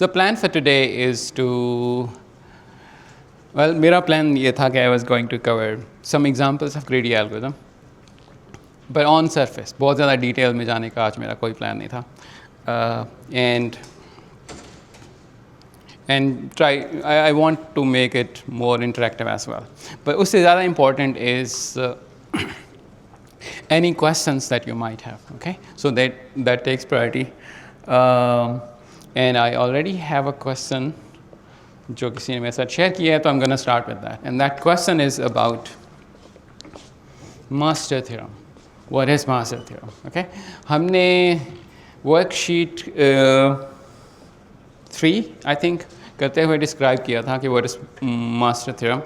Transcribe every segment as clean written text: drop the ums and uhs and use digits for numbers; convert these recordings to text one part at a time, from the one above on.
So plan for today is to, well, मेरा plan ये था कि I was going to cover some examples of greedy algorithm, but on surface, बहुत ज़्यादा detail में जाने का आज मेरा कोई plan नहीं था, and I want to make it more interactive as well. But उससे ज़्यादा important is any questions that you might have, okay? So that takes priority. And I already have a question जो किसी ने मेरे साथ share किया है, तो I'm going to start with that. And that question is about master theorem. What is master theorem? Okay? हमने worksheet 3, I think, करते हुए describe किया था कि what is master theorem.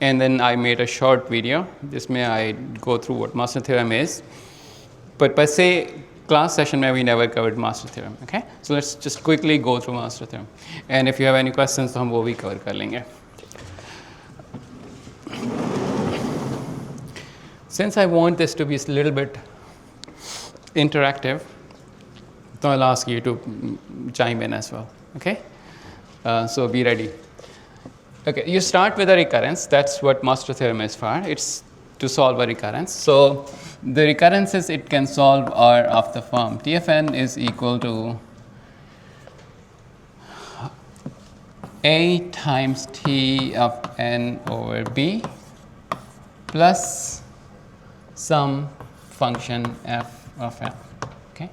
And then I made a short video जिसमें I go through what master theorem is. But per se, class session में we never covered master theorem. Okay? So let's just quickly go through master theorem. And if you have any questions, तो हम वो भी cover कर लेंगे. Since I want this to be a little bit interactive, so I'll ask you to chime in as well. Okay? So be ready. Okay, you start with a recurrence. That's what master theorem is for. It's to solve a recurrence. So the recurrences it can solve are of the form Tfn is equal to a times T of n over b plus some function f of n. Okay?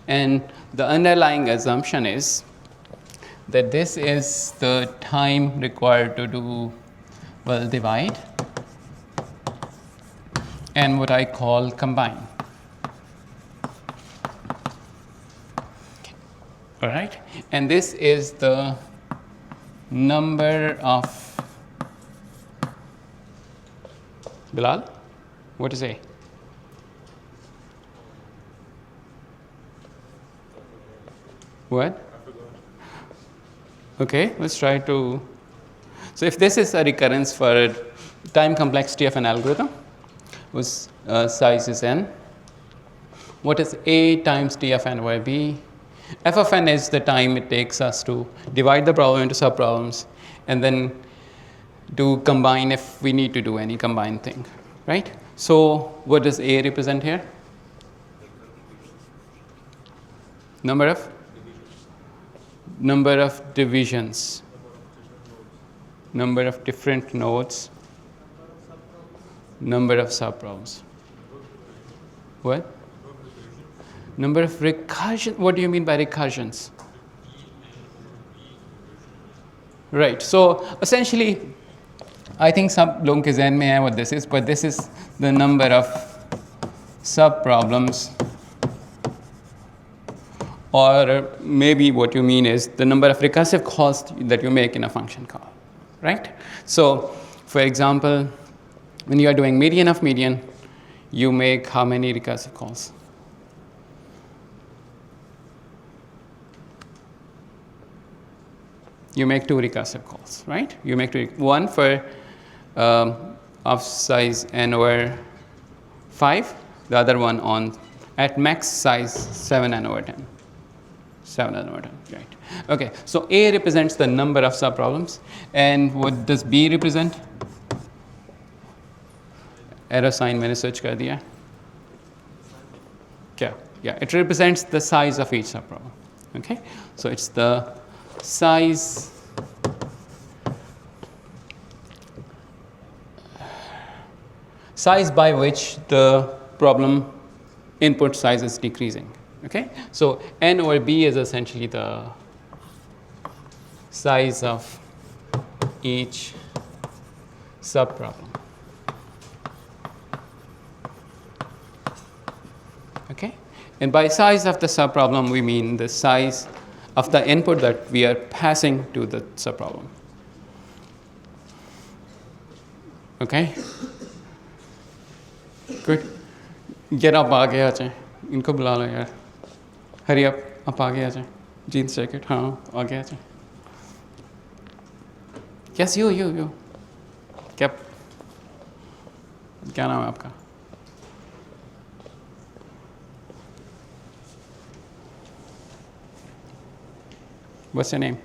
And the underlying assumption is that this is the time required to do, well, divide and what I call combine. Okay. All right? And this is the number of, Bilal, what is A? What? Okay, let's try to. So if this is a recurrence for a time complexity of an algorithm whose size is n, what is A times T of n over B? F of n is the time it takes us to divide the problem into subproblems and then to combine if we need to do any combined thing, right? So what does A represent here? Number of divisions, number of different nodes, number of subproblems. What? Number of recursion. What do you mean by recursions? Right. So essentially, I think some लोगों के ज़हन में है what this is, but this is the number of subproblems. Or maybe what you mean is the number of recursive calls that you make in a function call, right? So, for example, when you are doing median of median, you make how many recursive calls? You make 2 recursive calls, right? You make one for of size n over 5, the other one on at max size 7n over 10. 7n over 10, right. Okay, so A represents the number of subproblems, and what does B represent? Arrow sign मैंने switch कर दिया. क्या? Yeah, it represents the size of each subproblem. Okay, so it's the size by which the problem input size is decreasing. Okay, so n over b is essentially the size of each subproblem. Okay, and by size of the subproblem we mean the size of the input that we are passing to the subproblem. Okay, good. Get up, आगे आ जाए. इनको बुला लो यार. Hurry up, आप आगे आ जाए. Jeans jacket, हाँ, आगे आ जाए. Yes, you. क्या नाम है आपका? What's your name?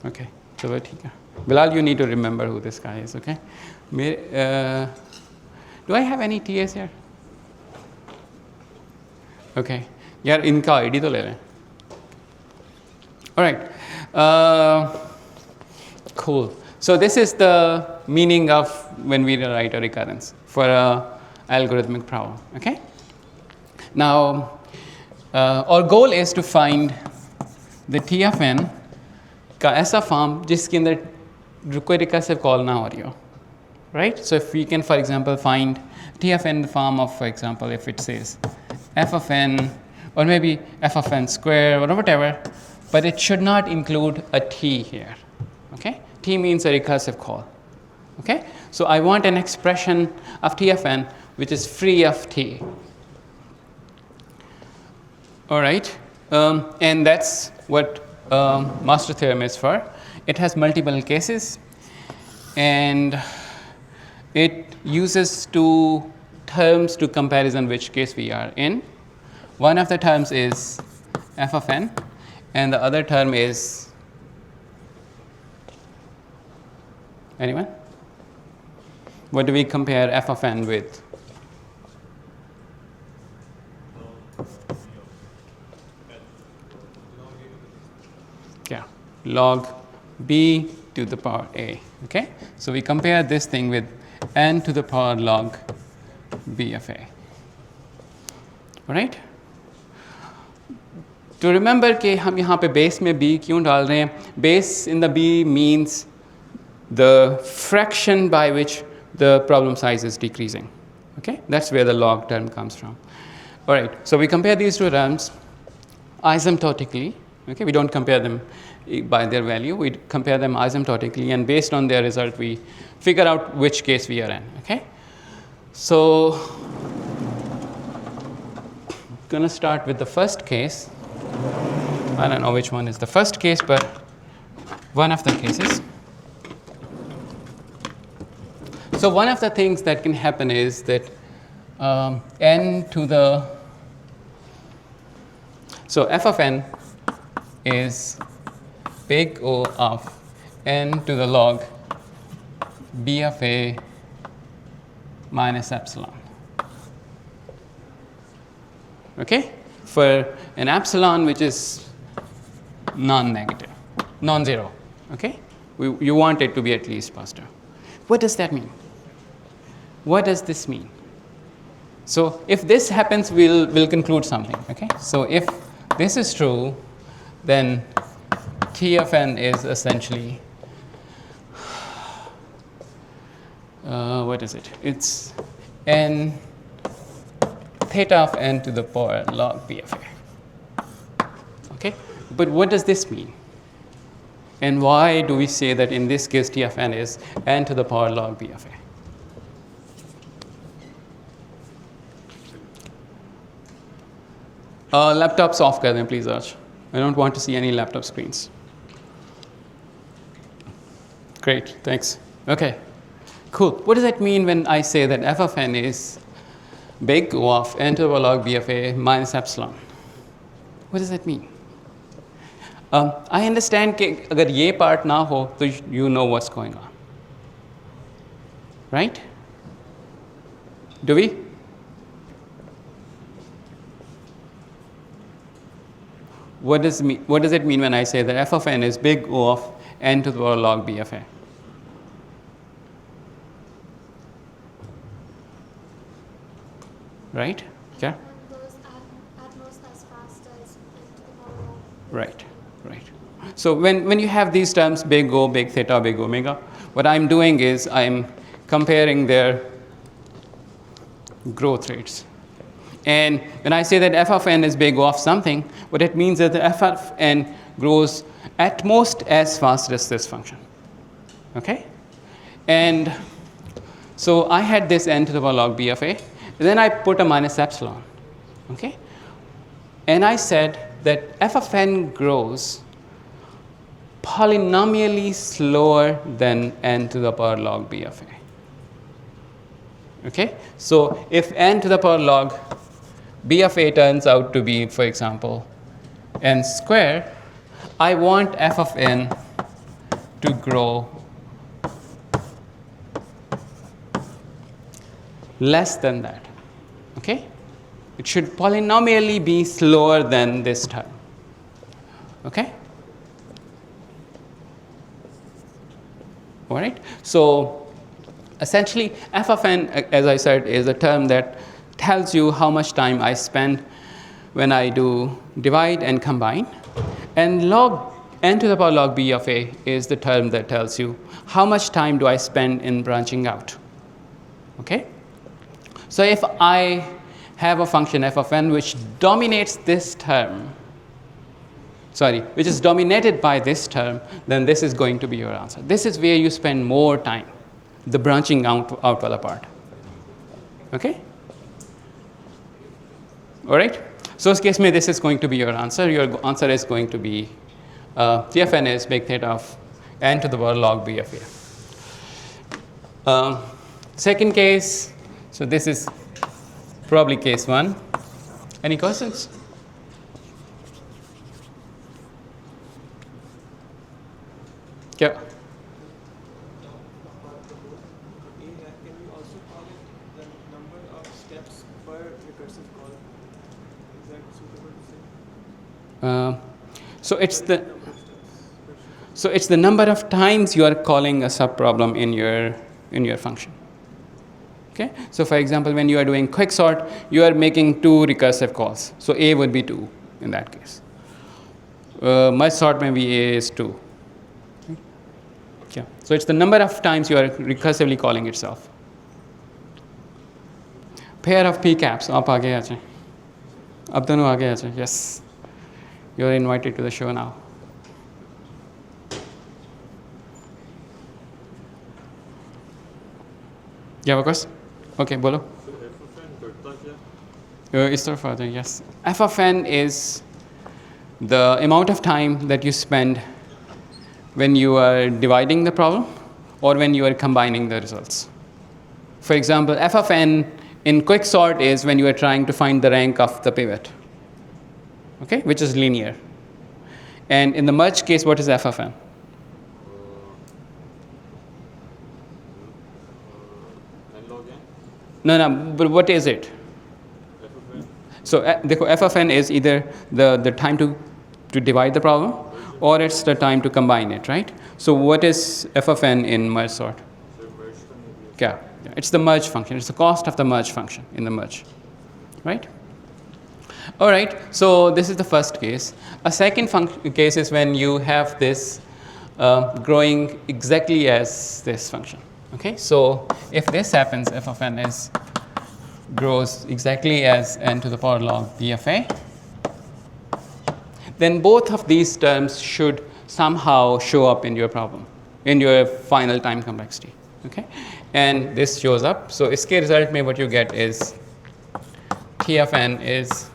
Okay. चलो ठीक है. Bilal, you need to remember who this guy is. Okay. Do I have any TAs here? Okay. यार इनका आईडी तो ले लें. All right. Cool. So this is the meaning of when we write a recurrence for a algorithmic problem. Okay. Now, our goal is to find the T of n का ऐसा form जिसके अंदर कोई recursive call ना हो रही हो. Right. So if we can, for example, find T of n in the form of, for example, if it says f of n or maybe f of n square or whatever, but it should not include a t here. Okay? T means a recursive call. Okay? So I want an expression of T of n which is free of t. All right? And that's what master theorem is for. It has multiple cases and it uses two terms to comparison which case we are in. One of the terms is f of n and the other term is, anyone? What do we compare f of n with? Yeah, log b to the power a. Okay, so we compare this thing with n to the power log b of a. All right. To remember कि हम यहाँ पे base में b क्यों डाल रहे हैं? Base in the b means the fraction by which the problem size is decreasing. Okay, that's where the log term comes from. All right, so we compare these two terms asymptotically. Okay, we don't compare them by their value. We compare them asymptotically, and based on their result, we figure out which case we are in. Okay, so going to start with the first case. I don't know which one is the first case, but one of the cases. So one of the things that can happen is that n to the, so f of n is big O of n to the log b of a minus epsilon. Okay? For an epsilon which is non-negative, non-zero. Okay? You want it to be at least positive. What does that mean? What does this mean? So if this happens, we'll conclude something. Okay? So if this is true, then T of n is essentially what is it? It's n theta of n to the power log b of a. Okay? But what does this mean? And why do we say that in this case T of n is n to the power log b of a? Laptops off kar dein, please, Arch. I don't want to see any laptop screens. Great, thanks. Okay, cool. What does that mean when I say that f of n is big O of n to the power log b of a minus epsilon? What does that mean? I understand that if this part na ho, so you know what's going on. Right? Do we? What does it mean when I say that f of n is big O of n to the power log b of a? Right? Yeah? And goes at most as fast as n to the power log. Right, right. So when you have these terms, big O, big theta, big omega, what I'm doing is I'm comparing their growth rates. And when I say that f of n is big O of something, what it means is that f of n grows at most as fast as this function. Okay? And so I had this n to the power log b of a, then I put a minus epsilon. Okay? And I said that f of n grows polynomially slower than n to the power log b of a. Okay? So if n to the power log b of a turns out to be, for example, n square, I want f of n to grow less than that. Okay? It should polynomially be slower than this term. Okay? All right? So essentially, f of n, as I said, is a term that tells you how much time I spend when I do divide and combine. And log n to the power log b of a is the term that tells you how much time do I spend in branching out. Okay? So if I have a function f of n which dominates this term, which is dominated by this term, then this is going to be your answer. This is where you spend more time, the branching out wala part. Okay? All right? So in this case, this is going to be your answer. Your answer is going to be T of n is big theta of n to the power log b of a. Second case, so this is probably case 1. Any questions? Yeah. Can we also call it the number of steps per recursive call? Is that suitable to say? So it's the number of times you are calling a subproblem in your function. Okay. So for example, when you are doing quicksort, you are making 2 recursive calls. So a would be 2 in that case. Merge sort maybe a is 2. Yeah. So it's the number of times you are recursively calling itself. Pair of p caps. आप आगे आ जाएं. अब दोनों आगे आ जाएं. Yes. You are invited to the show now. You have a question? Okay, बोलो. So f of n करता क्या? इस तरफ आ जाएं. Yes. F of n is the amount of time that you spend when you are dividing the problem or when you are combining the results. For example, f of n in quicksort is when you are trying to find the rank of the pivot, okay, which is linear. And in the merge case, what is f of n? N log n? No, but what is it? F of n? So f of n is either the time to divide the problem or it's the time to combine it, right? So what is f of n in merge sort? So merge can be Yeah, it's the merge function. It's the cost of the merge function in the merge, right? All right, so this is the first case. A second case is when you have this growing exactly as this function, okay? So if this happens, f of n grows exactly as n to the power log b of a, then both of these terms should somehow show up in your problem, in your final time complexity, okay? And this shows up. So इसके result में what you get is T of n is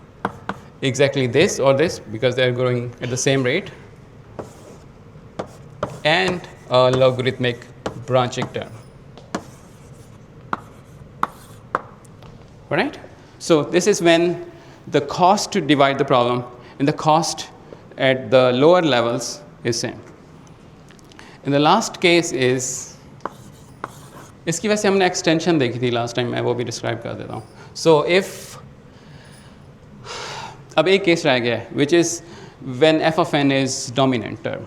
exactly this or this because they are growing at the same rate, and a logarithmic branching term. All right? So this is when the cost to divide the problem and the cost at the lower levels is same. And the last case is, इसकी वजह से हमने extension देखी थी last time, मैं वो भी describe कर देता हूँ. So if अब एक case रह गया है, which is when f of n is dominant term,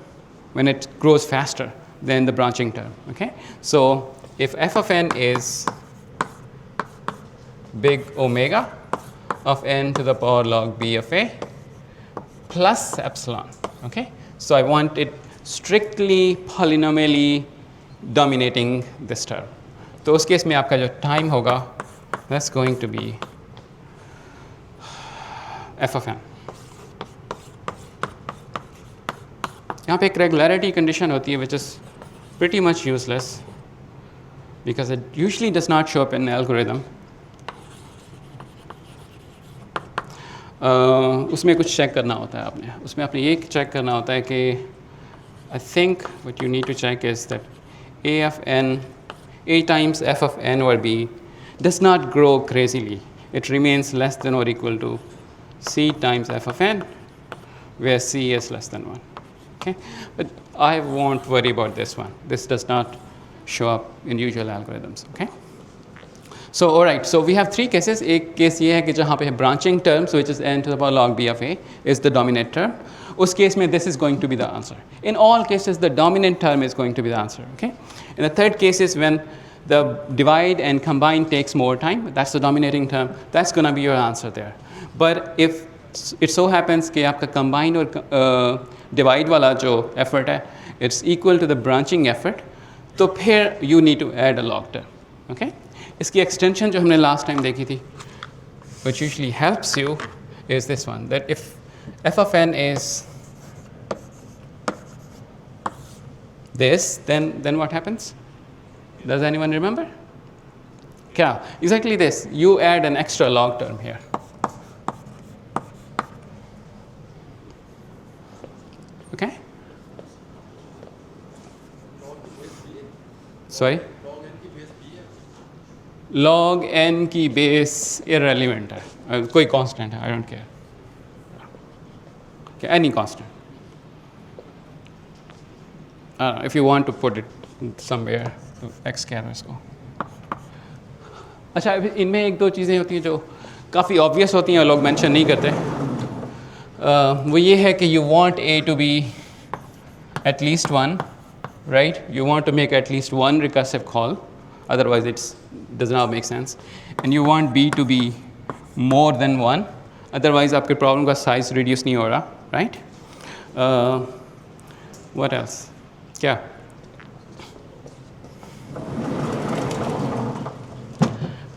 when it grows faster than the branching term. Okay? So if f of n is big omega of n to the power log b of a plus epsilon. Okay? So I want it strictly polynomially dominating this term. तो उस case में आपका जो time होगा, that's going to be f of n. यहाँ पे एक regularity condition होती है which is pretty much useless because it usually does not show up in algorithm. उसमें कुछ चेक करना होता है आपने. उसमें आपने ये चेक करना होता है कि I think what you need to check is that a of n, a times f of n over b does not grow crazily. It remains less than or equal to c times f of n, where c is less than 1. Okay, but I won't worry about this one. This does not show up in usual algorithms. Okay. So all right, so we have three cases. एक case ये है कि जहाँ पे branching terms, which is n to the power log b of a, is the dominant term. उस case में this is going to be the answer. In all cases, the dominant term is going to be the answer. Okay. And the third case is when the divide and combine takes more time. That's the dominating term. That's going to be your answer there. But if it so happens कि आपका combine और divide वाला जो effort है, it's equal to the branching effort, तो फिर you need to add a log term. Okay. इसकी extension जो हमने last time देखी थी, which usually helps you, is this one, that if f of n is this, then what happens? Does anyone remember? Yeah, exactly this. You add an extra log term here. Okay? Sorry? Log n की base irrelevant है, कोई constant है, I don't care. Okay, any constant. If you want to put it somewhere, x कह रहा इसको. अच्छा, इनमें एक दो चीज़ें होती हैं जो काफ़ी obvious होती हैं और लोग mention नहीं करते. वो ये है कि you want a to be at least one, right? You want to make at least one recursive call, otherwise it does not make sense. And you want b to be more than one, otherwise आपके problem का size reduce नहीं हो रहा, right? What else? क्या?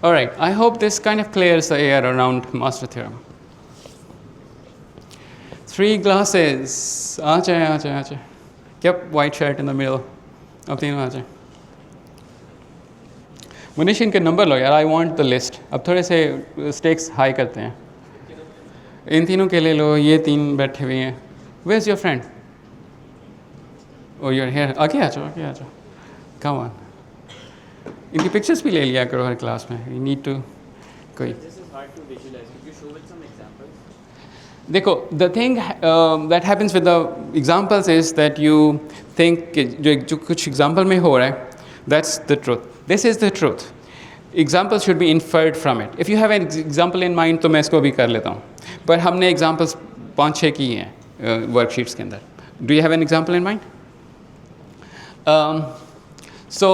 All right, I hope this kind of clears the air around master theorem. Three glasses. आचे. Yep, white shirt in the middle. अब तीनों आचे. मुनीश इनके नंबर लो यार. I want the list. अब थोड़े से stakes high करते हैं. इन तीनों के ले लो. ये तीन बैठे हुए हैं. Where's your friend? Oh, you're here. आगे आ जाओ. Come on. इनकी pictures भी ले लिया करो हर क्लास में. You need to कोई. This is hard to visualize. Could you show with some examples? देखो, the thing that happens with the examples is that you think कि जो कुछ example में हो रहा है, that's the truth. This is the truth. Examples should be inferred from it. If you have an example in mind, तो मैं इसको भी कर लेता हूँ. But हमने examples 5-6 किए हैं worksheets के अंदर. Do you have an example in mind? So,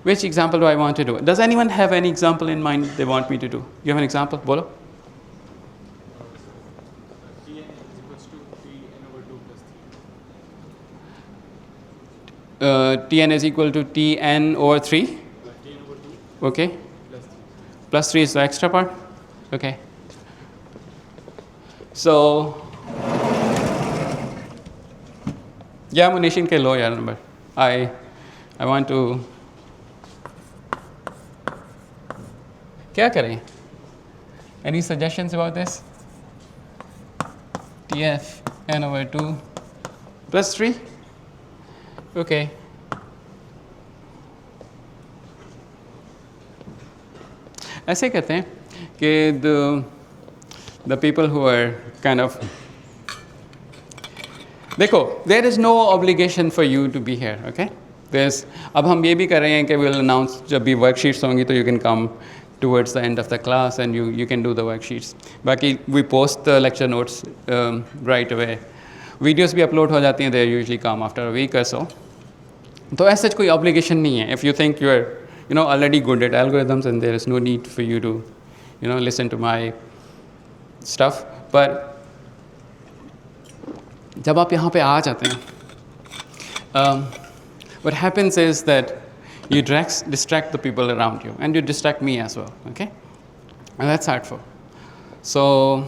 which example do I want to do? Does anyone have any example in mind they want me to do? You have an example? Bolo? Tn is equals to Tn over 2 plus 3. Tn is equal to Tn over 3. Tn over 2 Okay. plus 3. Plus 3 is the extra part. Okay. So, yeah, Munishin ke lo yaar number. I want to. क्या करें? Any suggestions about this? Tf n over 2 plus 3. Okay. ऐसे कहते हैं कि the people who are kind of देखो, there is no obligation for you to be here, okay? अब हम ये भी कर रहे हैं कि we'll announce जब भी worksheets होंगी तो you can come towards the end of the class and you can do the worksheets. बाकी we post the lecture notes right away. Videos भी upload हो जाती हैं, they usually come after a week or so. तो ऐसा कोई obligation नहीं है. If you think you are already good at algorithms and there is no need for you to listen to my stuff, but जब आप यहाँ पे आ जाते हैं, what happens is that you distract the people around you and you distract me as well, okay? And that's hurtful. So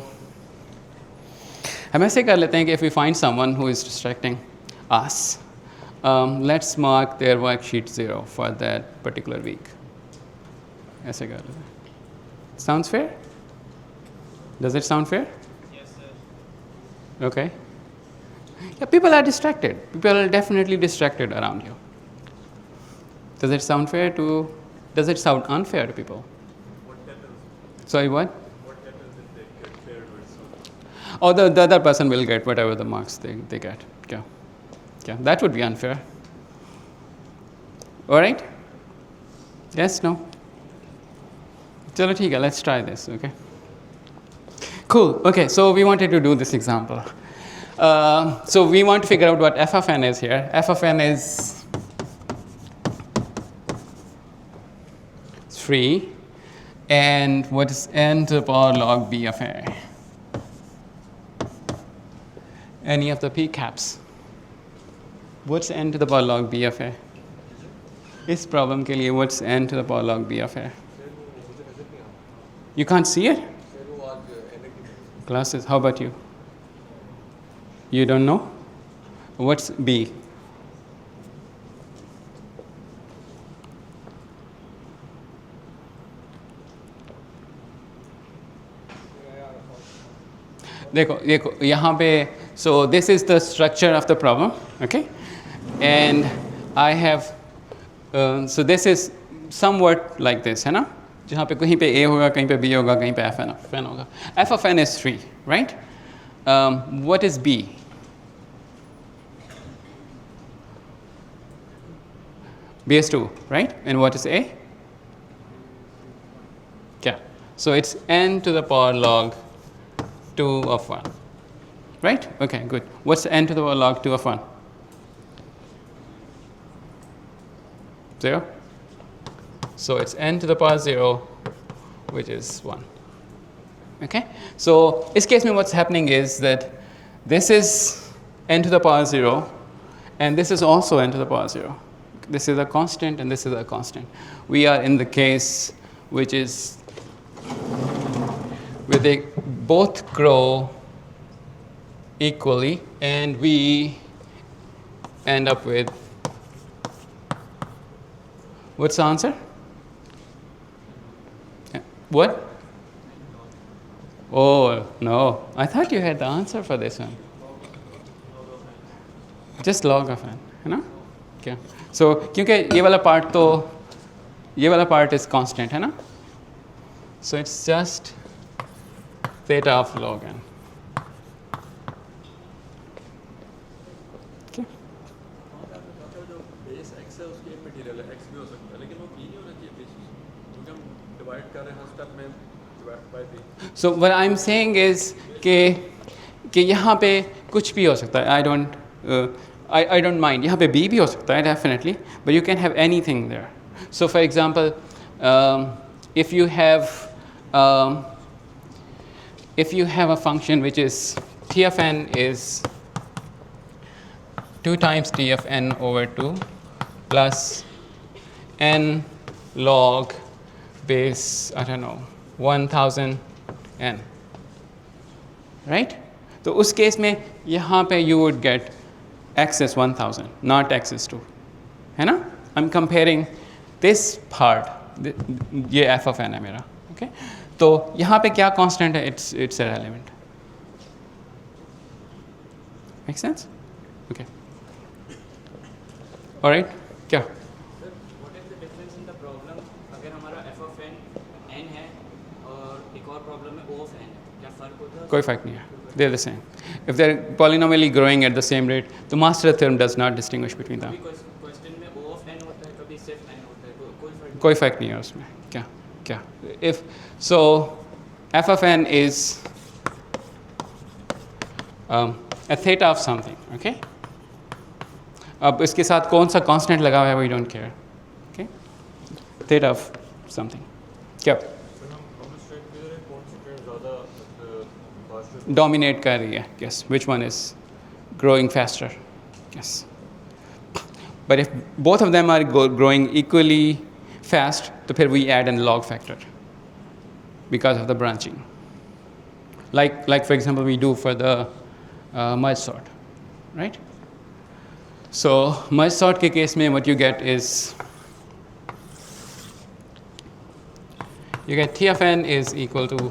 हम ऐसे कर लेते हैं कि if we find someone who is distracting us, let's mark their worksheet 0 for that particular week. ऐसे कर लेते हैं. Sounds fair? Does it sound fair? Yes, sir. Okay. Yeah, people are distracted. People are definitely distracted around you. Does it sound fair to? Does it sound unfair to people? What happens? Sorry, what? What happens if they get paired with someone? Or the other person will get whatever the marks they get. Yeah. Yeah, that would be unfair. All right? Yes, no? Chalo theek hai, let's try this, okay? Cool. Okay, so we wanted to do this example. So we want to figure out what f of n is here. F of n is 3, and what is n to the power log b of a? Any of the p caps. What's n to the power log b of a? इस problem के लिए what's n to the power log b of a? You can't see it? Classes, how about you? You don't know? What's b? देखो यहाँ पे, so this is the structure of the problem, okay? And I have, so this is somewhat like this, है ना? जहाँ पे कहीं पे a होगा, कहीं पे b होगा, कहीं पे f n होगा. F of n is 3, right? What is b? B is 2, right? And what is a? Yeah. So it's n to the power log 2 of 1, right? Okay, good. What's n to the power log 2 of 1? 0. So it's n to the power 0, which is 1. Okay? So in this case, what's happening is that this is n to the power 0, and this is also n to the power 0. This is a constant, and this is a constant. We are in the case which is where they both grow equally, and we end up with, what's the answer? What? Oh, no. I thought you had the answer for this one. Just log of n, है ना? Okay. So, क्योंकि ये वाला part is constant, है ना? So it's just theta of log n. Okay. जो base x है उसकी एक मटेरियल है, x भी हो सकता है, लेकिन वो p नहीं होना चाहिए बेसिस, क्योंकि हम डिवाइड कर रहे हैं हर स्टेप में divide by p. So what I'm saying is कि यहाँ पे कुछ भी हो सकता है. I don't mind. यहाँ पे b भी हो सकता है, definitely, but you can have anything there. So for example, if you have a function which is t of n is 2 times t of n over 2 plus n log base, I don't know, 1000 n, right? तो उस case में यहाँ पे you would get x is 1000, not x is 2, है ना? I'm comparing this part, ये f of n है मेरा, okay? तो यहाँ पे क्या constant है? It's irrelevant. Make sense? Okay. All right. क्या? Sir, what is the difference in the problem अगर हमारा f of n है और एक और problem में o of n है, क्या फर्क होता है? कोई फर्क नहीं है. They're the same. If they're polynomially growing at the same rate, the master theorem does not distinguish between them. कभी question में o of n होता है, कभी सिर्फ n होता है, कोई फर्क नहीं. कोई फर्क नहीं है उसमें. क्या? If so, f of n is a theta of something, okay? अब इसके साथ कौन सा constant लगा हुआ है, we don't care, okay? Theta of something. क्या? Dominate कर रही है, yes. Which one is growing faster? Yes. But if both of them are growing equally fast, तो फिर we add an log factor because of the branching. Like for example, we do for the merge sort, right? So merge sort के case में what you get is, you get t of n is equal to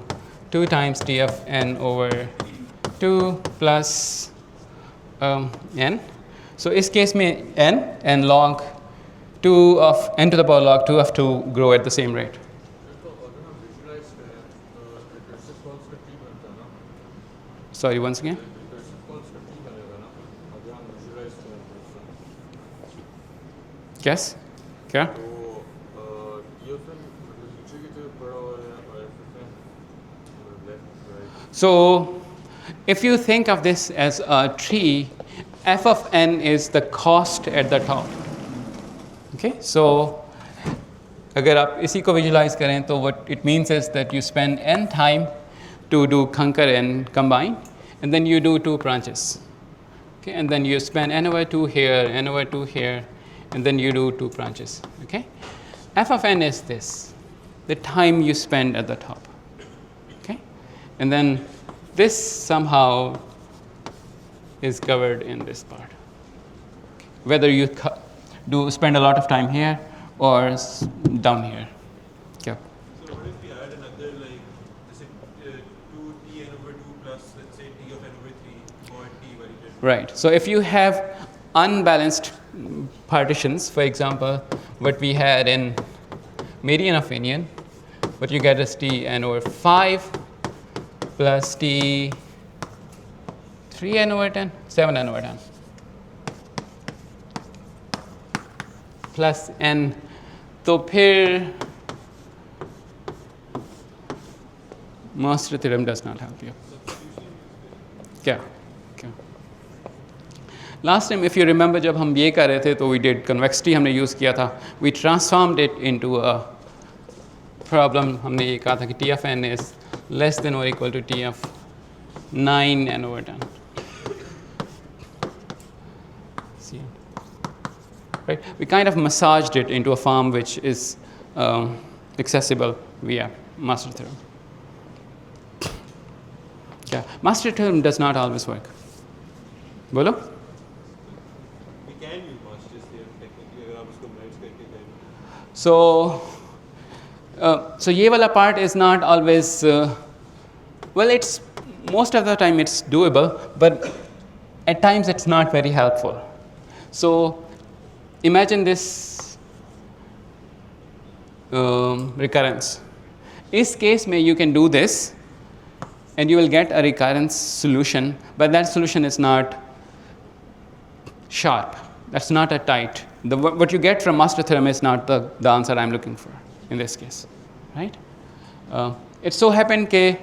2 times t of n over 2 plus n. So इस case में n log 2 of n to the power log 2 of 2 grow at the same rate. Sorry, once again. Yes? क्या? तो TFN मतलब नीचे की तरफ बड़ा हो रहा है और FFN left right. So, if you think of this as a tree, f of n is the cost at the top. Okay, so अगर आप इसी को visualize करें तो what it means is that you spend n time to do conquer and combine, and then you do 2 branches. Okay, and then you spend n over 2 here, n over 2 here, and then you do 2 branches. Okay, f of n is this, the time you spend at the top. Okay, and then this somehow is covered in this part. Whether you spend a lot of time here or down here. Yeah. So what if we add another, like, let's say 2t n over 2 plus, let's say, t of n over 3 or t variable? Right. So if you have unbalanced partitions, for example, what we had in median of union, what you get is t n over 5 plus t 3n over 10, 7n over 10 plus n. तो फिर master theorem does not help you. क्या? Last time, if you remember, जब हम ये कर रहे थे तो we did convexity हमने use किया था. We transformed it into a problem. हमने ये कहा था कि t of n is less than or equal to t of 9n over 10. See? Right? We kind of massaged it into a form which is accessible via master theorem. Yeah, master theorem does not always work. बोलो? We can use master's theorem technically अगर आप उसको merge करके करें. So ये वाला part is not always well, it's most of the time it's doable, but at times it's not very helpful. So imagine this recurrence. इस case में you can do this and you will get a recurrence solution, but that solution is not sharp. That's not a tight. What you get from master theorem is not the answer I'm looking for in this case, right? It so happened कि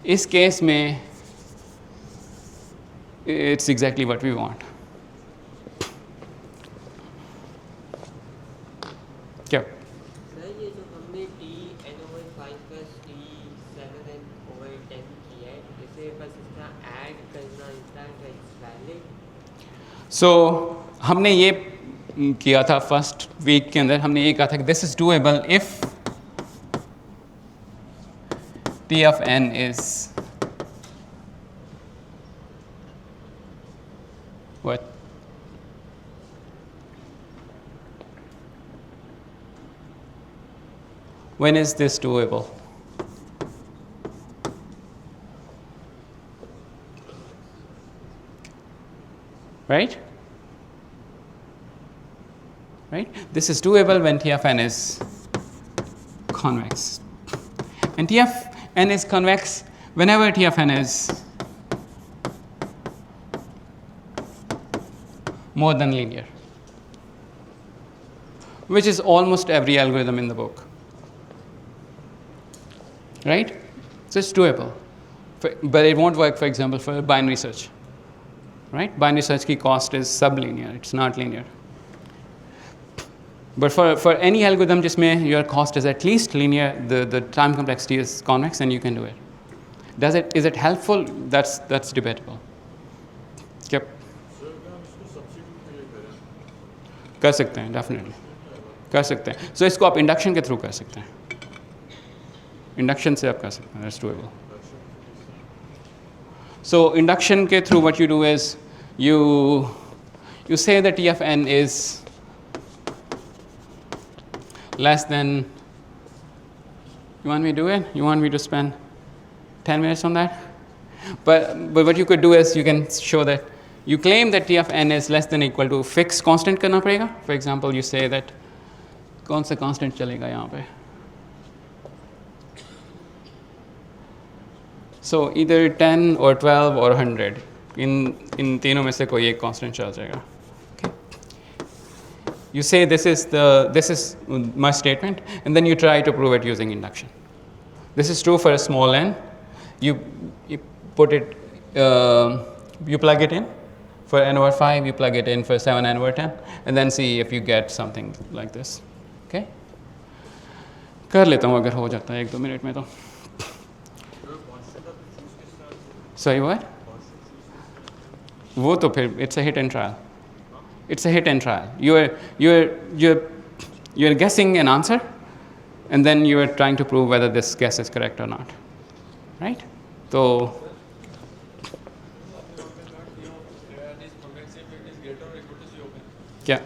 इस case में it's exactly what we want. क्या? Sir ये जो हमने t n over 5 plus t 7n over 10 किया है, इसे बस इसका ऐड करना इतना it's valid. So हमने ये किया था फर्स्ट वीक के अंदर, हमने ये कहा था कि this is doable if t of n is what? When is this doable? Right? Right? This is doable when t of n is convex. And t of n is convex whenever t of n is more than linear, which is almost every algorithm in the book. Right? So it's doable. But it won't work, for example, for binary search. Right? Binary search की cost is sublinear, it's not linear. But for any algorithm जिसमें your cost is at least linear, the time complexity is convex, and you can do it. Is it helpful? That's debatable. Yep. Sir क्या हम इसको substitute के लिए करें? कर सकते हैं, definitely. कर सकते हैं. So इसको आप induction के through कर सकते हैं. Induction से आप कर सकते हैं. That's doable. So induction के through what you do is you say that t of n is less than, you want me to do it? You want me to spend 10 minutes on that? But what you could do is you can show that you claim that t of n is less than or equal to fixed constant करना पड़ेगा. For example, you say that कौन सा constant चलेगा यहाँ पे? So either 10 or 12 or 100. इन तीनों में से कोई एक constant चल जाएगा. Okay. You say this is my statement, and then you try to prove it using induction. This is true for a small n. You put it, you plug it in. For n over 5, you plug it in for 7 n over 10, and then see if you get something like this. Okay? कर लेता हूँ अगर हो जाता है 1-2 minute में तो. Sorry, what? वो तो फिर it's a hit and trial. It's a hit and trial. You're guessing an answer, and then you are trying to prove whether this guess is correct or not. Right? So. क्या?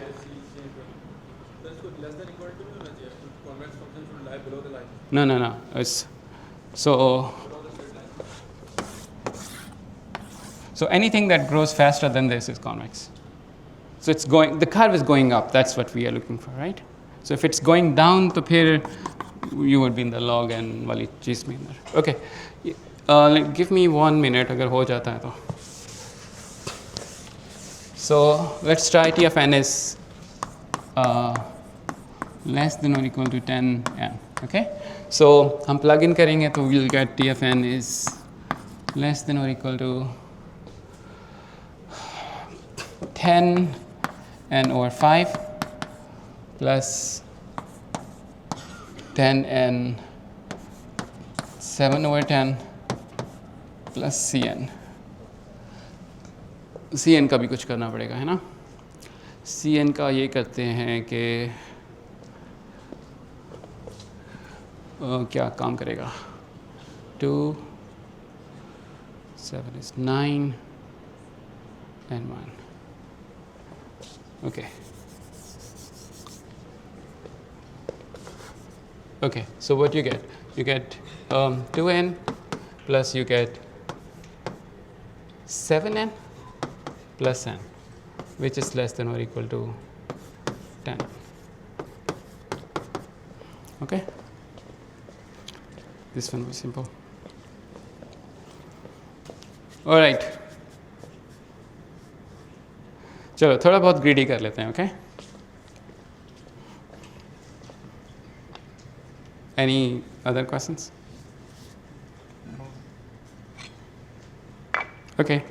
No. So anything that grows faster than this is convex. So it's going. The curve is going up. That's what we are looking for, right? So if it's going down, तो फिर you would be in the log n वाली चीज़ में अंदर. Okay. Give me 1 minute अगर हो जाता है तो. So let's try t of n is less than or equal to 10 n. Okay. So हम plug in करेंगे तो we'll get t of n is less than or equal to 10 n over 5 plus 10 n 7 over 10 plus cn. cn का भी कुछ करना पड़ेगा है ना. cn का ये करते हैं कि क्या काम करेगा. 2 7 is 9 and 1. Okay, so what you get? You get 2n plus you get 7n plus n, which is less than or equal to 10. Okay? This one was simple. All right. चलो थोड़ा बहुत ग्रीडी कर लेते हैं. Okay? Any other questions? Okay.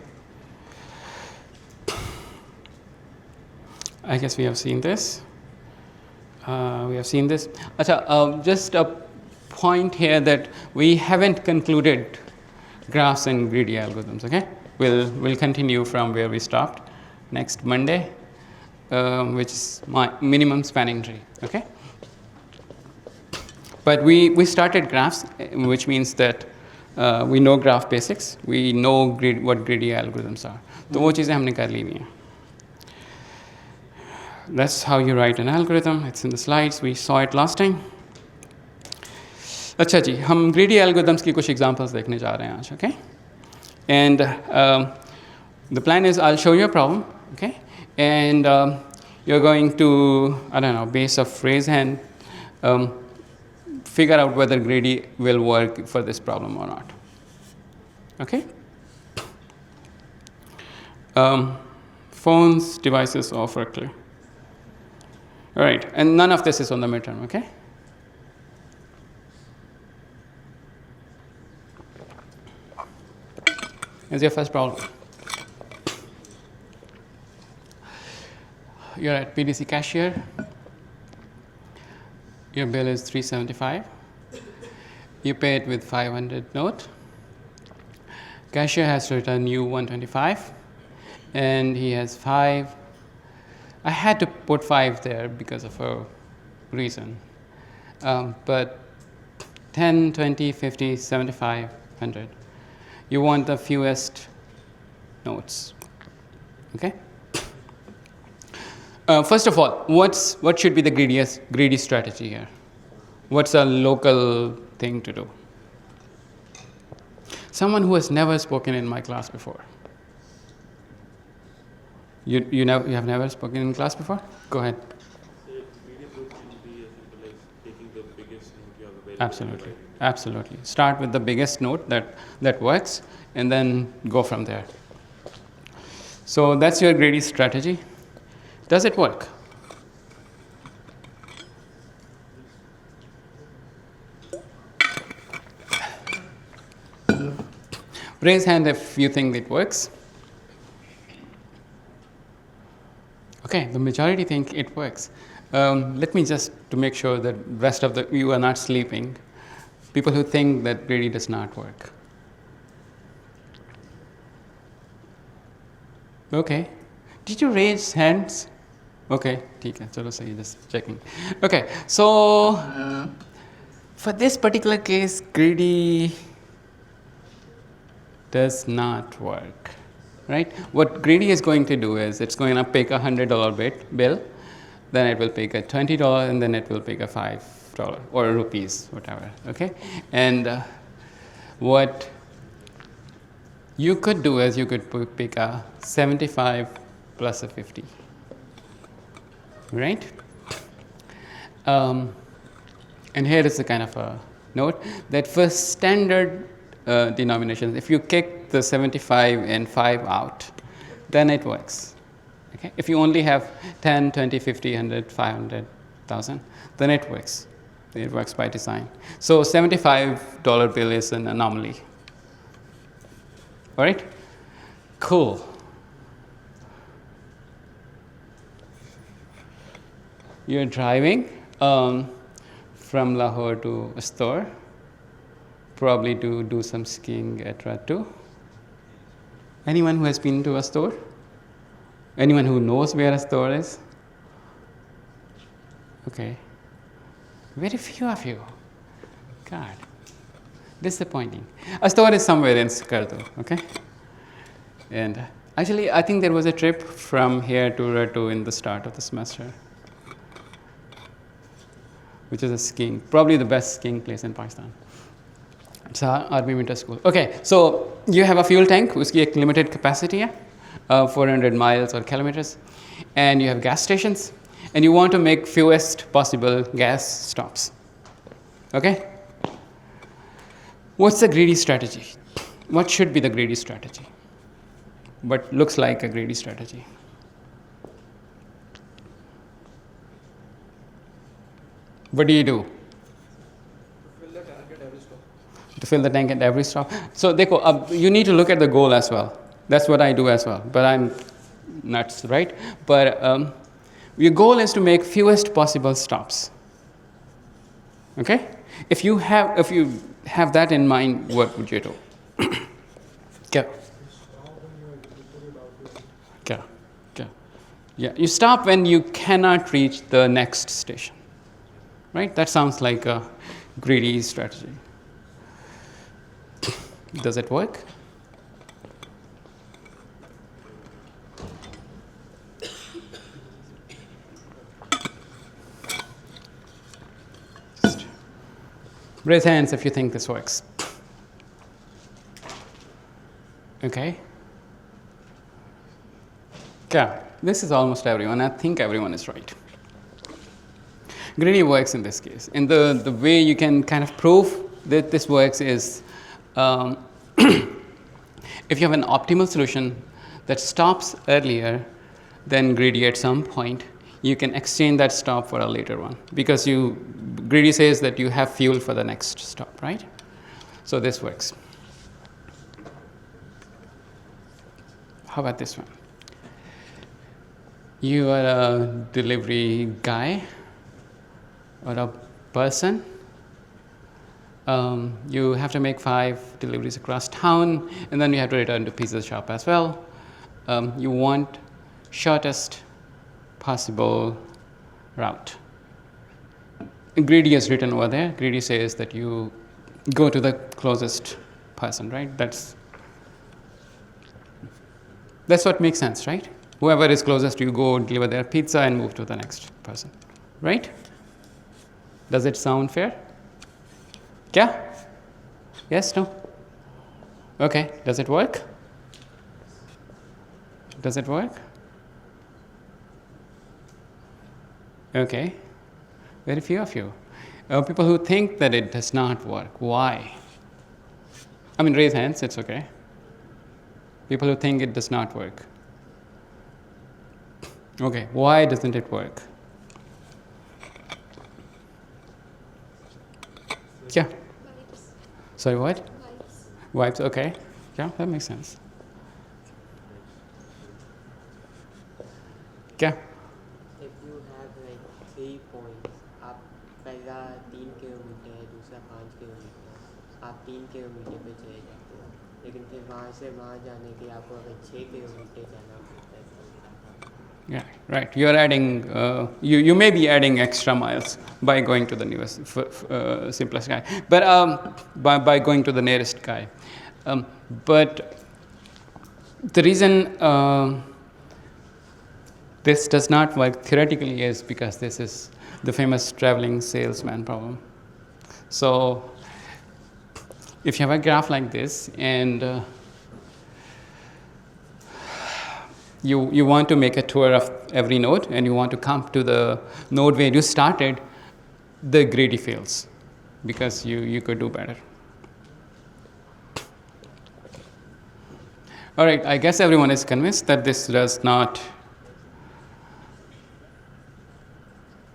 I guess we have seen this. Acha, just a point here that we haven't concluded graphs and greedy algorithms. Okay, we'll continue from where we stopped next Monday, which is my minimum spanning tree. Okay. But we started graphs, which means that we know graph basics. We know what greedy algorithms are. तो वो चीज़ें हमने कर ली हुई हैं. That's how you write an algorithm. It's in the slides. We saw it last time. अच्छा जी, हम greedy algorithms की कुछ examples देखने जा रहे हैं आज. Okay, and the plan is I'll show you a problem. Okay, and you're going to base of phrase and figure out whether greedy will work for this problem or not. Okay. Phones, devices offer clear. All right, and none of this is on the midterm. Okay. Here's your first problem. You're at PDC cashier. Your bill is $375. You pay it with 500 note. Cashier has to return you $125, and he has 5. I had to put 5 there because of a reason. But 10, 20, 50, 75, 100. You want the fewest notes. Okay. First of all, what should be the greedy strategy here? What's a local thing to do? Someone who has never spoken in my class before. You have never spoken in class before? Go ahead. The greedy approach can be as simple as taking the biggest note you have available. Absolutely. Start with the biggest note that works, and then go from there. So that's your greedy strategy. Does it work? Raise hand if you think it works. Okay, the majority think it works. Let me just to make sure that rest of you are not sleeping. People who think that greedy does not work. Okay. Did you raise hands? Okay, ठीक है, चलो सही, just checking. Okay, so for this particular case, greedy does not work, right? What greedy is going to do is it's going to pick a $100 bill, then it will pick a $20, and then it will pick a $5 or rupees, whatever. Okay, and what you could do is you could pick a 75 plus a 50, right? And here is a kind of a note that for standard denominations, if you kick the 75 and 5 out, then it works. Okay? If you only have 10, 20, 50, 100, 500, 1,000, then it works. It works by design. So $75 bill is an anomaly. All right? Cool. You're driving from Lahore to a store, probably to do some skiing at Ratu. Anyone who has been to a store? Anyone who knows where a store is? Okay. Very few of you. God. Disappointing. A store is somewhere in Skardu, okay? And actually, I think there was a trip from here to Ratu in the start of the semester, which is a skiing, probably the best skiing place in Pakistan. It's our Army Winter School. Okay, so you have a fuel tank, uski ek limited capacity hai, 400 miles or kilometers, and you have gas stations, and you want to make fewest possible gas stops. Okay? What's the greedy strategy? What should be the greedy strategy? But looks like a greedy strategy. What do you do? To fill the tank at every stop. So you need to look at the goal as well. That's what I do as well. But I'm nuts, right? But your goal is to make fewest possible stops. Okay? If you have that in mind, what would you do? Yeah. You stop when you cannot reach the next station. Right? That sounds like a greedy strategy. Does it work? Just raise hands if you think this works. Okay. Yeah, this is almost everyone. I think everyone is right. Greedy works in this case. And the way you can kind of prove that this works is if you have an optimal solution that stops earlier than greedy at some point, you can exchange that stop for a later one because greedy says that you have fuel for the next stop, right? So this works. How about this one? You are a delivery guy or a person. You have to make 5 deliveries across town, and then you have to return to pizza shop as well. You want shortest possible route. Greedy is written over there. Greedy says that you go to the closest person, right? That's what makes sense, right? Whoever is closest, you go deliver their pizza and move to the next person, right? Does it sound fair? Yeah? Yes? No? Okay. Does it work? Does it work? Okay. Very few of you. People who think that it does not work. Why? I mean, raise hands. It's okay. People who think it does not work. Okay. Why doesn't it work? Yeah. Vibes. Sorry, what? Vibes. Vibes, okay. Yeah, that makes sense. क्या? If you have like 3 points, आप पहला 3 kilometre है, दूसरा 5 kilometre है, आप 3 kilometre पे चले जाते हो, लेकिन फिर वहाँ से वहाँ जाने के लिए आपको अगर 6 किलोमीटर जाना पड़ता है तो Yeah, right. You are adding. You may be adding extra miles by going to the simplest guy, but by going to the nearest guy. But the reason this does not work theoretically is because this is the famous traveling salesman problem. So, if you have a graph like this and you want to make a tour of every node and you want to come to the node where you started, the greedy fails because you could do better. All right, I guess everyone is convinced that this does not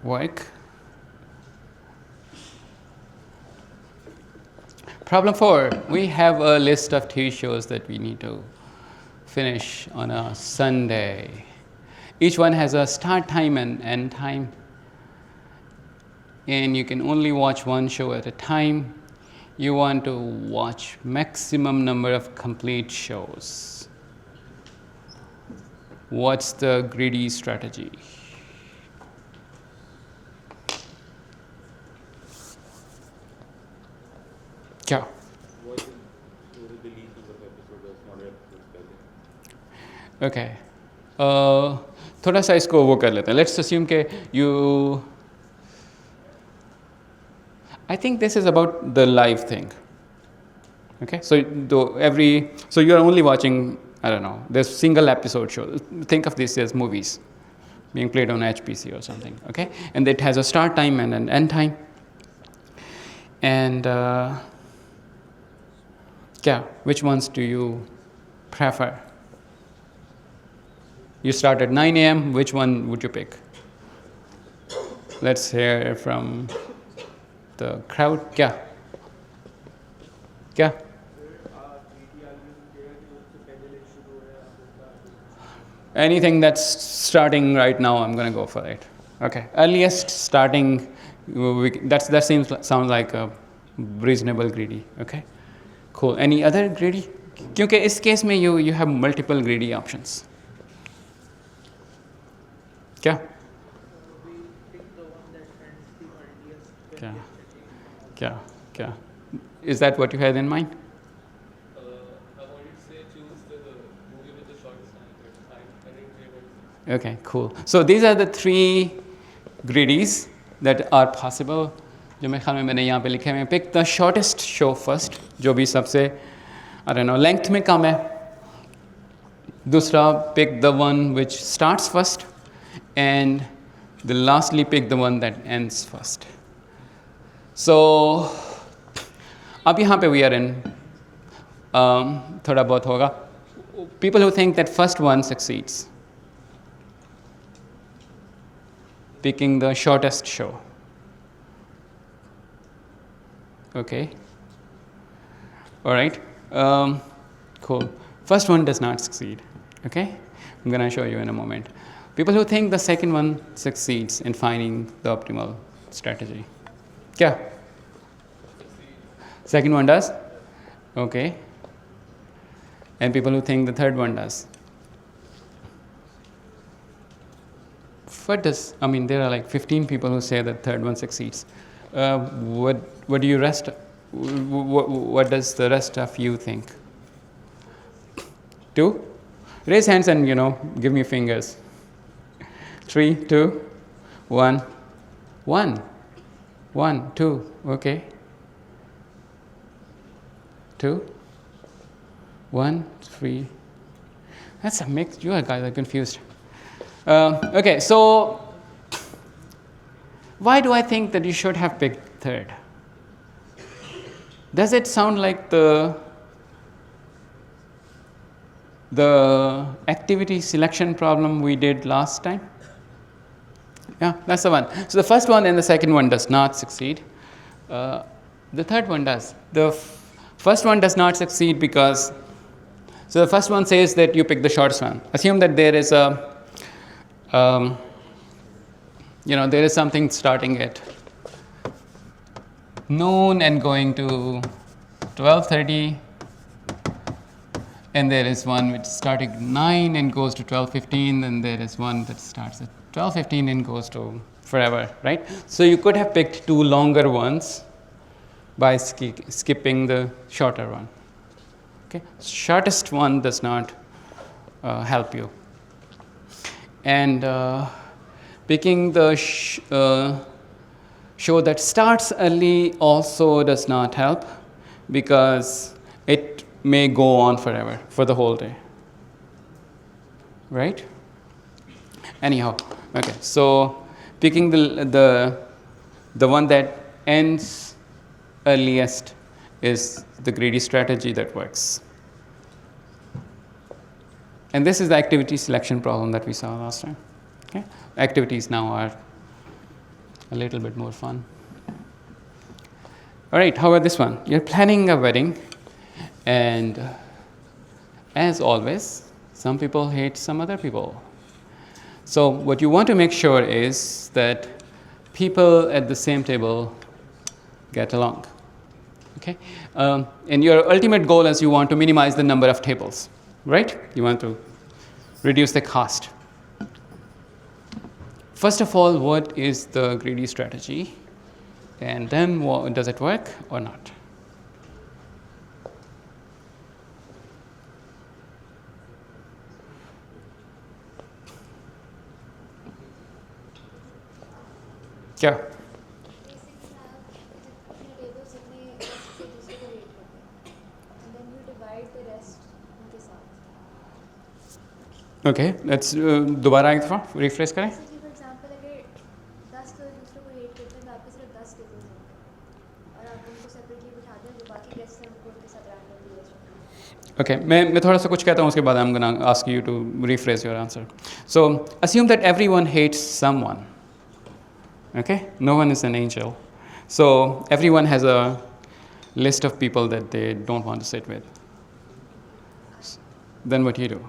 work. Problem 4, we have a list of TV shows that we need to finish on a Sunday. Each one has a start time and end time, and you can only watch one show at a time. You want to watch maximum number of complete shows. What's the greedy strategy? क्या? Okay. थोड़ा सा इसको वो कर लेते हैं. Let's assume कि you. I think this is about the live thing. Okay, so you're only watching, I don't know, this single episode show. Think of this as movies being played on HPC or something. Okay, and it has a start time and an end time. And which ones do you prefer? You start at 9 a.m. Which one would you pick? Let's hear from the crowd. क्या? Anything that's starting right now, I'm going to go for it. Okay. Earliest starting, sounds like a reasonable greedy. Okay. Cool. Any other greedy? क्योंकि इस case में you have multiple greedy options. क्या? क्या? Is that what you had in mind? I wanted to say choose the movie with the shortest time. I didn't hear what you said. Okay, cool. So these are the 3 greedies that are possible. जो मेरे ख्याल में मैंने यहाँ पे लिखे हैं. Pick the shortest show first, जो भी सबसे, I don't know, length में कम है. दूसरा, pick the one which starts first, and the lastly pick the one that ends first. So अब यहाँ पे we are in थोड़ा बहुत होगा. People who think that first one succeeds. Picking the shortest show. Okay. All right. Cool. First one does not succeed. Okay. I'm going to show you in a moment. People who think the second one succeeds in finding the optimal strategy. क्या? Second one does? Okay. And people who think the third one does? There are like 15 people who say the third one succeeds. What do you rest? What does the rest of you think? 2? Raise hands and give me fingers. 3, 2, 1, 1, 1, 2. Okay. 2, 1, 3. That's a mix. You guys are confused. Okay, so why do I think that you should have picked third? Does it sound like the activity selection problem we did last time? Yeah, that's the one. So the first one and the second one does not succeed. The third one does. The first one does not succeed because So the first one says that you pick the shortest one. Assume that there is a, there is something starting at noon and going to 12:30, and there is one which starting at 9 and goes to 12:15, and there is one that starts at 12:15 and goes to forever, right? So you could have picked two longer ones by skipping the shorter one. Okay, shortest one does not help you, and picking the show that starts early also does not help, because it may go on forever, for the whole day, right? Anyhow, okay, so picking the one that ends earliest is the greedy strategy that works. And this is the activity selection problem that we saw last time. Okay? Activities now are a little bit more fun. All right, how about this one? You're planning a wedding, and as always, some people hate some other people. So what you want to make sure is that people at the same table get along. Okay? And your ultimate goal is you want to minimize the number of tables, right? You want to reduce the cost. First of all, what is the greedy strategy? And then does it work or not? Yeah. Basically have अपने tables जितने दूसरे को rate करते हैं, and then you divide the rest उनके साथ. Okay, let's दोबारा एक दफ़ा रिफ्रेश करें. Basically, for example, अगर 10 को दूसरे को rate करते हैं तो आपके सिर्फ 10 tables होंगे, और आप उनको separately बिठा दें, जो बाकी guests हैं उनको उनके साथ randomly rate करते हैं. Okay, मैं थोड़ा सा कुछ कहता हूँ, उसके बाद I'm going to ask you to rephrase your answer. So assume that everyone hates someone. Okay, no one is an angel. So everyone has a list of people that they don't want to sit with. Then what do you do?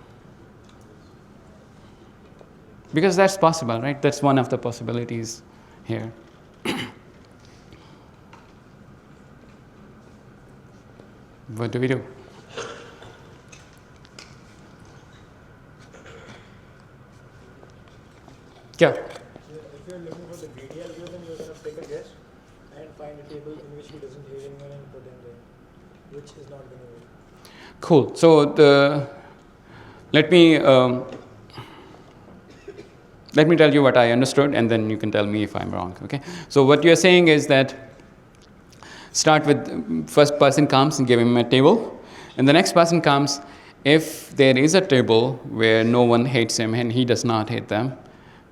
Because that's possible, right? That's one of the possibilities here. What do we do? Yeah. If you're looking for the greedy algorithm, you're going to pick a guest and find a table in which he doesn't hate anyone and put him there, which is not going to work. Cool. So let me tell you what I understood, and then you can tell me if I'm wrong. Okay. So what you're saying is that start with first person comes and give him a table, and the next person comes. If there is a table where no one hates him and he does not hate them,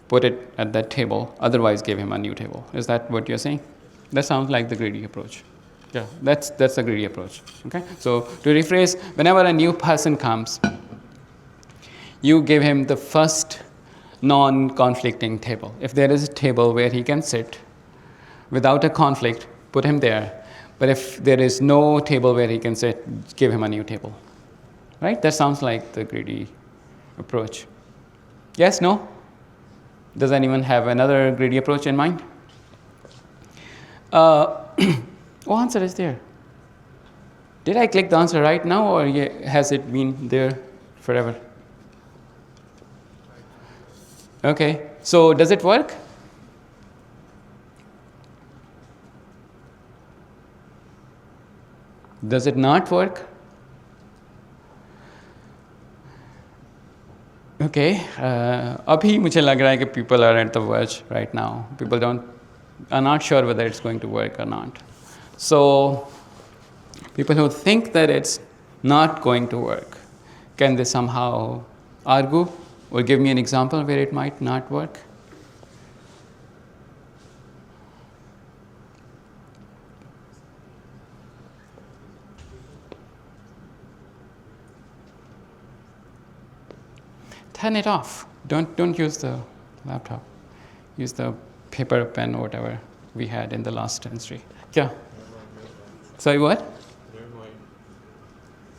put it at that table. Otherwise, give him a new table. Is that what you're saying? That sounds like the greedy approach. Yeah, that's a greedy approach. Okay. So to rephrase, whenever a new person comes, you give him the first non-conflicting table. If there is a table where he can sit without a conflict, put him there. But if there is no table where he can sit, give him a new table. Right? That sounds like the greedy approach. Yes? No? Does anyone have another greedy approach in mind? Answer is there. Did I click the answer right now, or has it been there forever? Okay. So does it work? Does it not work? Okay. अभी मुझे लग रहा है कि people are at the verge right now. People are not sure whether it's going to work or not. So people who think that it's not going to work, can they somehow argue or give me an example where it might not work? Turn it off. Don't use the laptop. Use the paper, pen, or whatever we had in the last century. Yeah. Sorry, what? Never mind.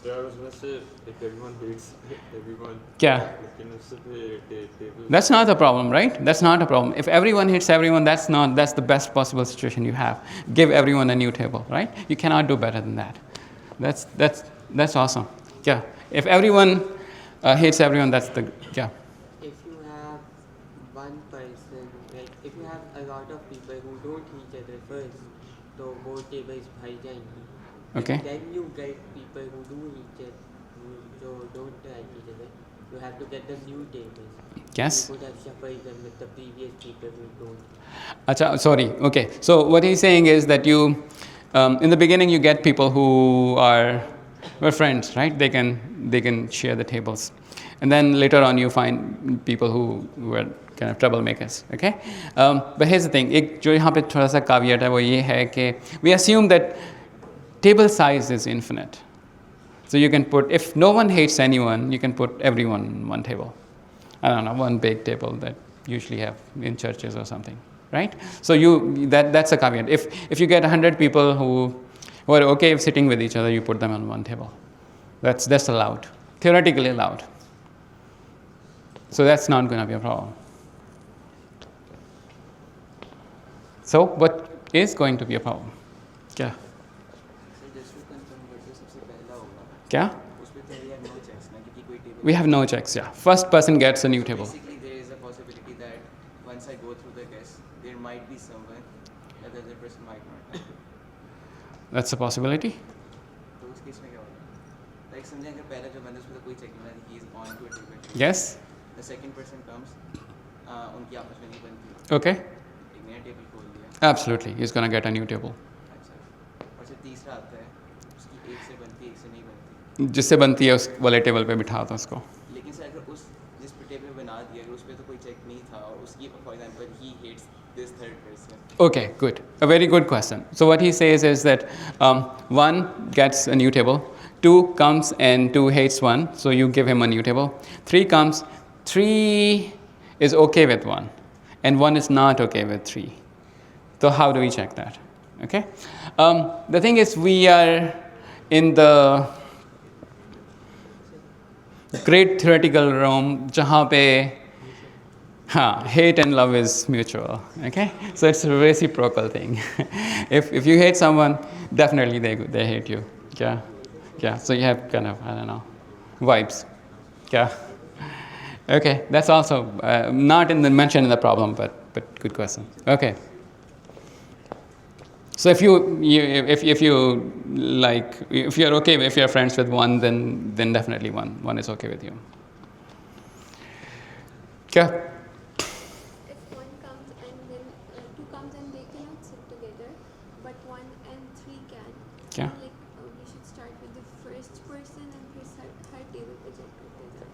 So I was gonna say, if everyone hates everyone, Yeah. लेकिन उससे फिर table. That's not the problem, right? That's not a problem. If everyone hits everyone, that's the best possible situation you have. Give everyone a new table, right? You cannot do better than that. That's awesome. Yeah. If everyone hates everyone, that's the yeah. If you have one person, like if you have a lot of people who don't each other first, तो वो tables भर जाएंगी. Okay. Then you get people who do each other, who don't like each other. You have to get the new tables. Yes. You could have shuffled them with the previous people who don't. Acha, sorry. Okay. So what he's saying is that you, in the beginning, you get people who were friends, right? They can share the tables, and then later on you find people who were kind of troublemakers. Okay. But here's the thing. एक जो यहाँ पे थोड़ा सा caveat है वो ये है कि we assume that table size is infinite. So you can put, if no one hates anyone, you can put everyone in one table. I don't know, one big table that usually have in churches or something, right? So that's a caveat. If you get 100 people who are okay with sitting with each other, you put them on one table. That's allowed, theoretically allowed. So that's not going to be a problem. So what is going to be a problem? Yeah. क्या? We have no checks, yeah. First person gets a new table. Basically, there is a possibility that once I go through the guess, there might be someone that the other person might not. That's a possibility. तो उस case में क्या होगा? Like समझे अगर पहला जो बंदा उसमें तो कोई check नहीं है, he is on to a table. Yes. The second person comes, उनकी आपस में नहीं बनती. Okay. एक नया table खोल दिया. Absolutely, he's going to get a new table. अच्छा. और फिर तीसरा आता है, उसकी एक से बनती है, एक से नहीं बनती. जिससे बनती है उस वाले टेबल पे बिठा दो उसको. लेकिन सर अगर उस जिस पे टेबल बना दिया अगर उस पे तो कोई चेक नहीं था और उसकी for example he hates this third person. Okay, good. A very good question. So what he says is that one gets a new table, two comes and two hates one, so you give him a new table. Three comes, three is okay with one, and one is not okay with three. So how do we check that? Okay. The thing is, we are in the great theoretical realm, जहाँ पे hate and love is mutual. Okay, so it's a reciprocal thing. if you hate someone, definitely they hate you. Yeah. So you have kind of, I don't know, vibes. Yeah. Okay, that's also not mentioned in the problem, but good question. Okay. So if you're okay, if you're friends with one, then definitely one is okay with you. Yeah. If one comes and then two comes and they cannot sit together, but 1 and 3 can. Yeah. Like we should start with the first person and फिर हर table पे check करते जाए.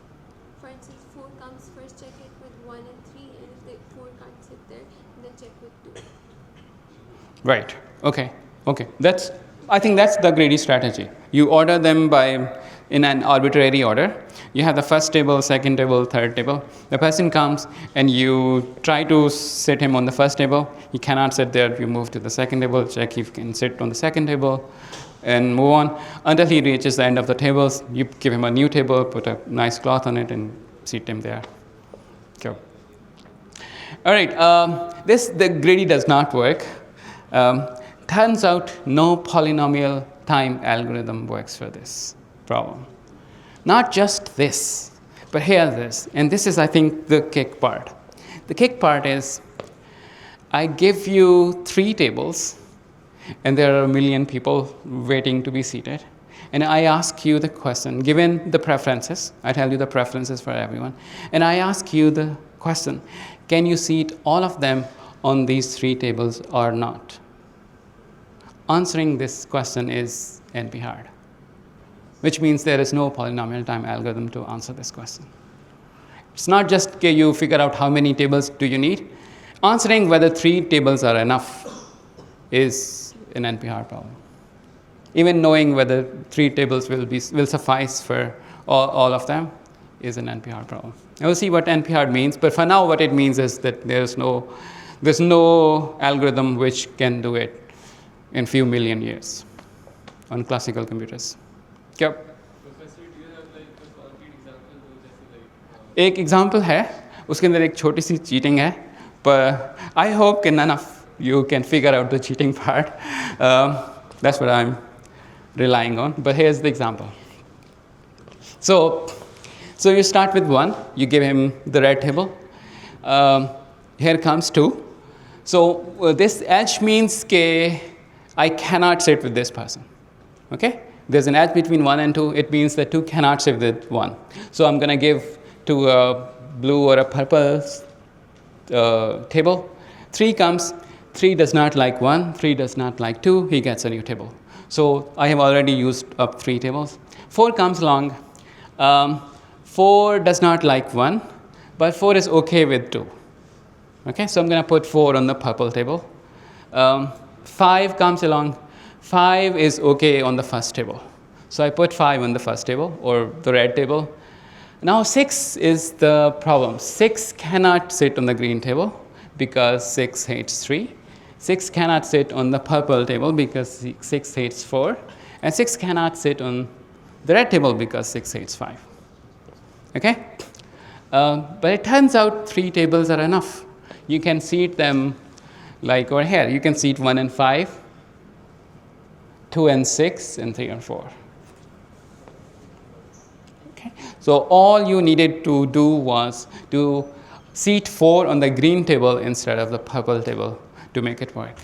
For instance, 4 comes, first check it with 1 and 3, and if the 4 can't sit there, then check with 2. Right. Okay. I think that's the greedy strategy. You order them in an arbitrary order. You have the first table, second table, third table. The person comes and you try to sit him on the first table. He cannot sit there. You move to the second table, check if he can sit on the second table, and move on until he reaches the end of the tables. You give him a new table, put a nice cloth on it, and seat him there. Go. All right. The greedy does not work. Turns out no polynomial time algorithm works for this problem. Not just this, but here's this. And this is, I think, the kick part. The kick part is I give you 3 tables, and there are a million people waiting to be seated. And I ask you the question, given the preferences, I tell you the preferences for everyone, and I ask you the question, can you seat all of them on these 3 tables or not? Answering this question is NP hard, which means there is no polynomial time algorithm to answer this question. It's not just that you figure out how many tables do you need. Answering whether 3 tables are enough is an NP hard problem. Even knowing whether 3 tables will suffice for all of them is an NP hard problem. And we'll see what NP hard means, but for now what it means is that there's no algorithm which can do it in few million years on classical computers. Yep. एक example है, उसके अंदर एक छोटी सी cheating है, पर I hope कि none of you can figure out the cheating part. That's what I'm relying on. But here's the example. So you start with 1, you give him the red table. Here comes 2. So this edge means that I cannot sit with this person. Okay? There's an edge between 1 and 2. It means that 2 cannot sit with 1. So I'm going to give to a blue or a purple table. 3 comes. 3 does not like 1. 3 does not like 2. He gets a new table. So I have already used up 3 tables. 4 comes along. 4 does not like 1, but 4 is okay with 2. Okay, so I'm going to put 4 on the purple table. 5 comes along. 5 is okay on the first table. So I put 5 on the first table, or the red table. Now 6 is the problem. 6 cannot sit on the green table because 6 hates 3. 6 cannot sit on the purple table because 6 hates 4. And 6 cannot sit on the red table because 6 hates 5. Okay? But it turns out 3 tables are enough. You can seat them like over here. You can seat 1 and 5, 2 and 6, and 3 and 4. Okay? So all you needed to do was to seat 4 on the green table instead of the purple table to make it work.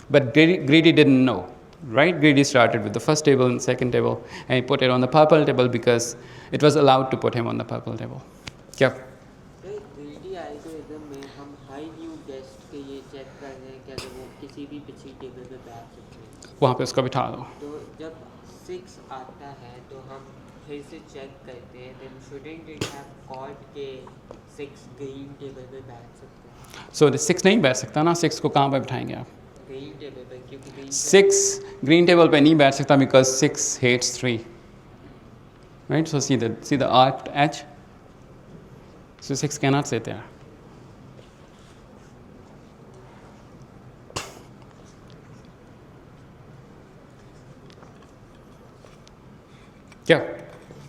But Greedy didn't know, right? Greedy started with the first table and second table, and he put it on the purple table because it was allowed to put him on the purple table. Yeah. Greedy algorithm में हम high new guest के ये check कर रहे हैं कि अगर वो किसी भी पिछली टेबल पे बैठ सकते हैं, वहाँ पे उसको बिठा दो. तो जब 6 आता है तो हम फिर से चेक करते हैं, then shouldn't it have caught के 6 ग्रीन टेबल पे बैठ सकते हैं? So the 6 नहीं बैठ सकता ना. 6 को कहाँ पे बिठाएंगे आप? ग्रीन टेबल पे, क्योंकि ग्रीन 6 green table पे नहीं बैठ सकता because 6 hates 3. Right? So see the arced edge. So 6 cannot sit there. Yeah.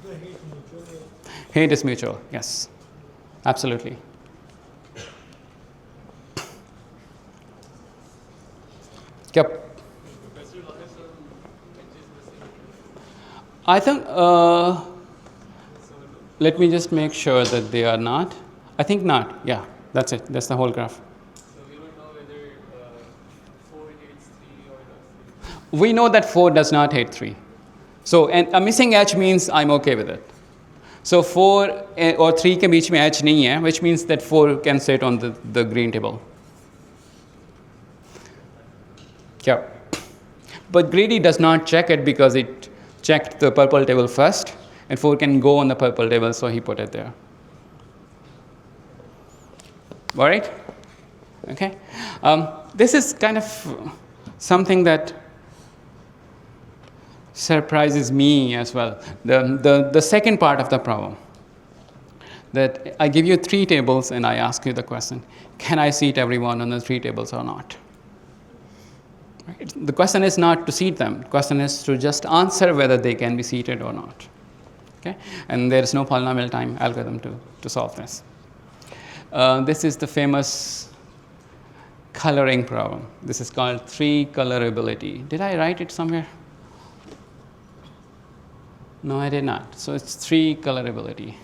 The hate mutual. Hate is mutual. Yes. Absolutely. Yep. I think, let me just make sure that they are not. I think not. Yeah, that's it. That's the whole graph. So we don't know whether 4 hates 3 or not 3. We know that 4 does not hate 3. So, and a missing edge means I'm okay with it. So 4 or 3 के बीच में edge नहीं है, which means that 4 can sit on the green table. Yeah. But Greedy does not check it because it checked the purple table first, and 4 can go on the purple table, so he put it there. All right? Okay? This is kind of something that surprises me as well. The second part of the problem, that I give you 3 tables and I ask you the question, can I seat everyone on the 3 tables or not? Right? The question is not to seat them. The question is to just answer whether they can be seated or not. Okay? And there is no polynomial time algorithm to solve this. This is the famous coloring problem. This is called 3 colorability. Did I write it somewhere? No, I did not. So it's 3 colorability.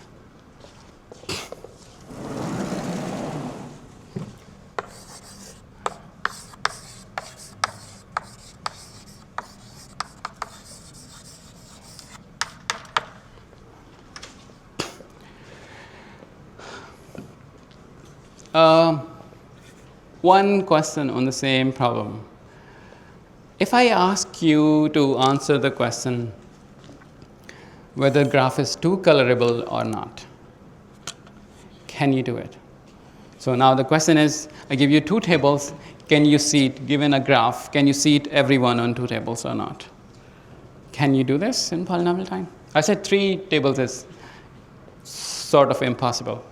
One question on the same problem. If I ask you to answer the question whether graph is 2 colorable or not, can you do it? So now the question is, I give you 2 tables, can you seat, given a graph, can you seat everyone on 2 tables or not? Can you do this in polynomial time? I said 3 tables is sort of impossible.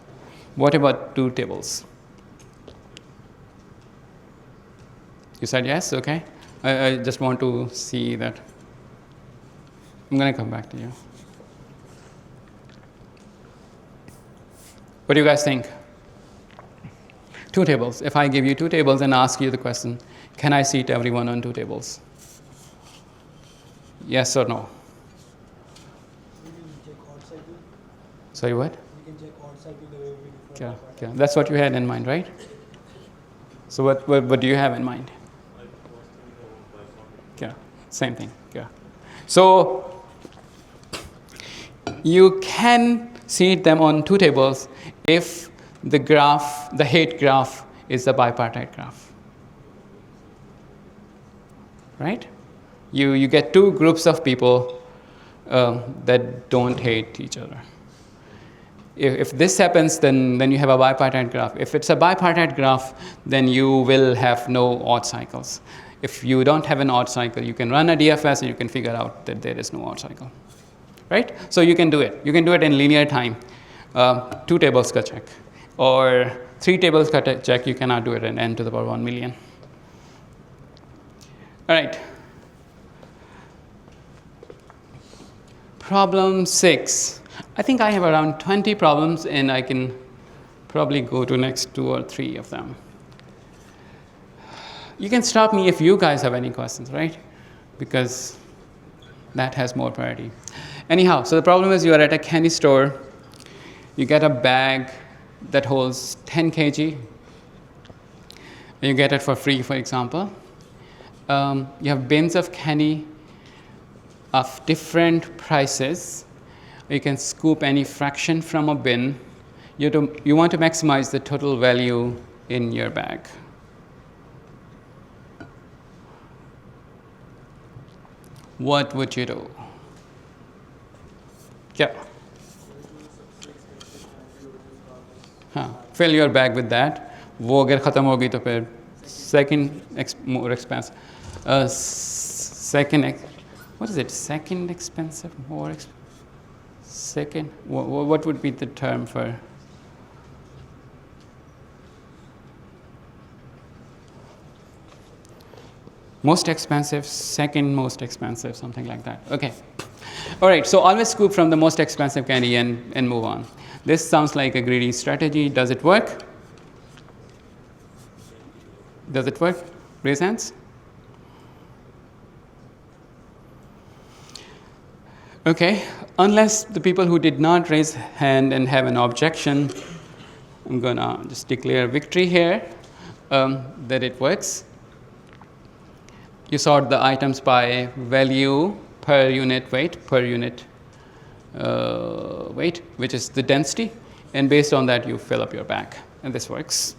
What about 2 tables? You said yes? Okay. I just want to see that. I'm going to come back to you. What do you guys think? 2 tables. If I give you 2 tables and ask you the question, can I seat everyone on 2 tables? Yes or no? We can check odd cycle. Sorry, what? We can check odd cycle the way we do for Yeah. That's what you had in mind, right? So what do you have in mind? Yeah, same thing. Yeah. So you can seat them on 2 tables if the graph, the height graph, is a bipartite graph. Right? You get 2 groups of people that don't hate each other. If this happens, then you have a bipartite graph. If it's a bipartite graph, then you will have no odd cycles. If you don't have an odd cycle, you can run a DFS and you can figure out that there is no odd cycle. Right? So you can do it. You can do it in linear time. 2 tables ka check. Or 3 tables ka check, you cannot do it in n to the power 1 million. All right. Problem 6. I think I have around 20 problems and I can probably go to next 2 or 3 of them. You can stop me if you guys have any questions, right? Because that has more priority. Anyhow, so the problem is you are at a candy store. You get a bag that holds 10 kg. You get it for free, for example. You have bins of candy of different prices. You can scoop any fraction from a bin. You want to maximize the total value in your bag. What would you do? Yeah. Fill your bag with that. वो अगर ख़त्म होगी तो फिर more expensive. What is it? Second expensive, more expensive. Second, what would be the term for? Most expensive, second most expensive, something like that. Okay. All right, so always scoop from the most expensive candy and move on. This sounds like a greedy strategy. Does it work? Does it work? Raise hands. Okay, unless the people who did not raise hand and have an objection, I'm gonna just declare victory here, that it works. You sort the items by value per unit weight, weight, which is the density, and based on that you fill up your bag, and this works.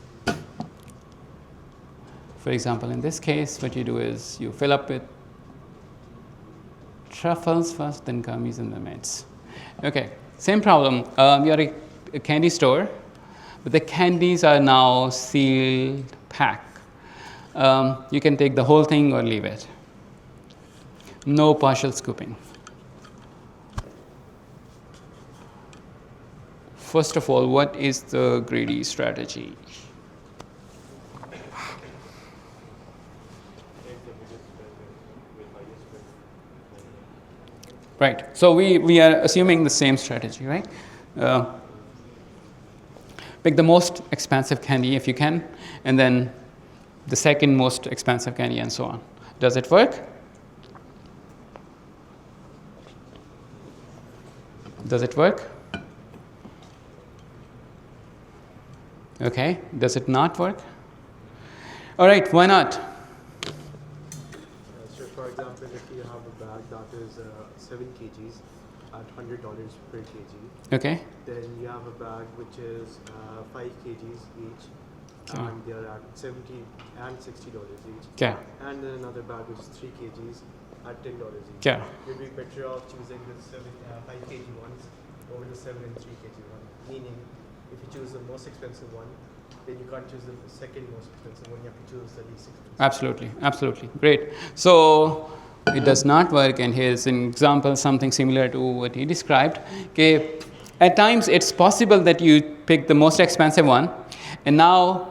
For example, in this case, what you do is you fill up with truffles first, then gummies and the mints. Okay, same problem. You're a candy store, but the candies are now sealed pack. You can take the whole thing or leave it. No partial scooping. First of all, what is the greedy strategy? Right. So we are assuming the same strategy, right? Pick the most expensive candy if you can, and then the second most expensive candy, and so on. Does it work? Does it work? Okay. Does it not work? All right. Why not? So, for example, if you have a bag that is 7 kgs at $100 per kg, Okay. then you have a bag which is 5 kgs each, and they are at $70 and $60 each. Yeah. And then another bag which is 3 kgs at $10 each. Yeah. You'd be better off choosing the 5 kg ones over the 7 and 3 kg one. Meaning, if you choose the most expensive one, then you can't choose the second most expensive one. You have to choose the least expensive. Absolutely, absolutely. Great. So it does not work, and here's an example, something similar to what he described. Okay, at times it's possible that you pick the most expensive one, and now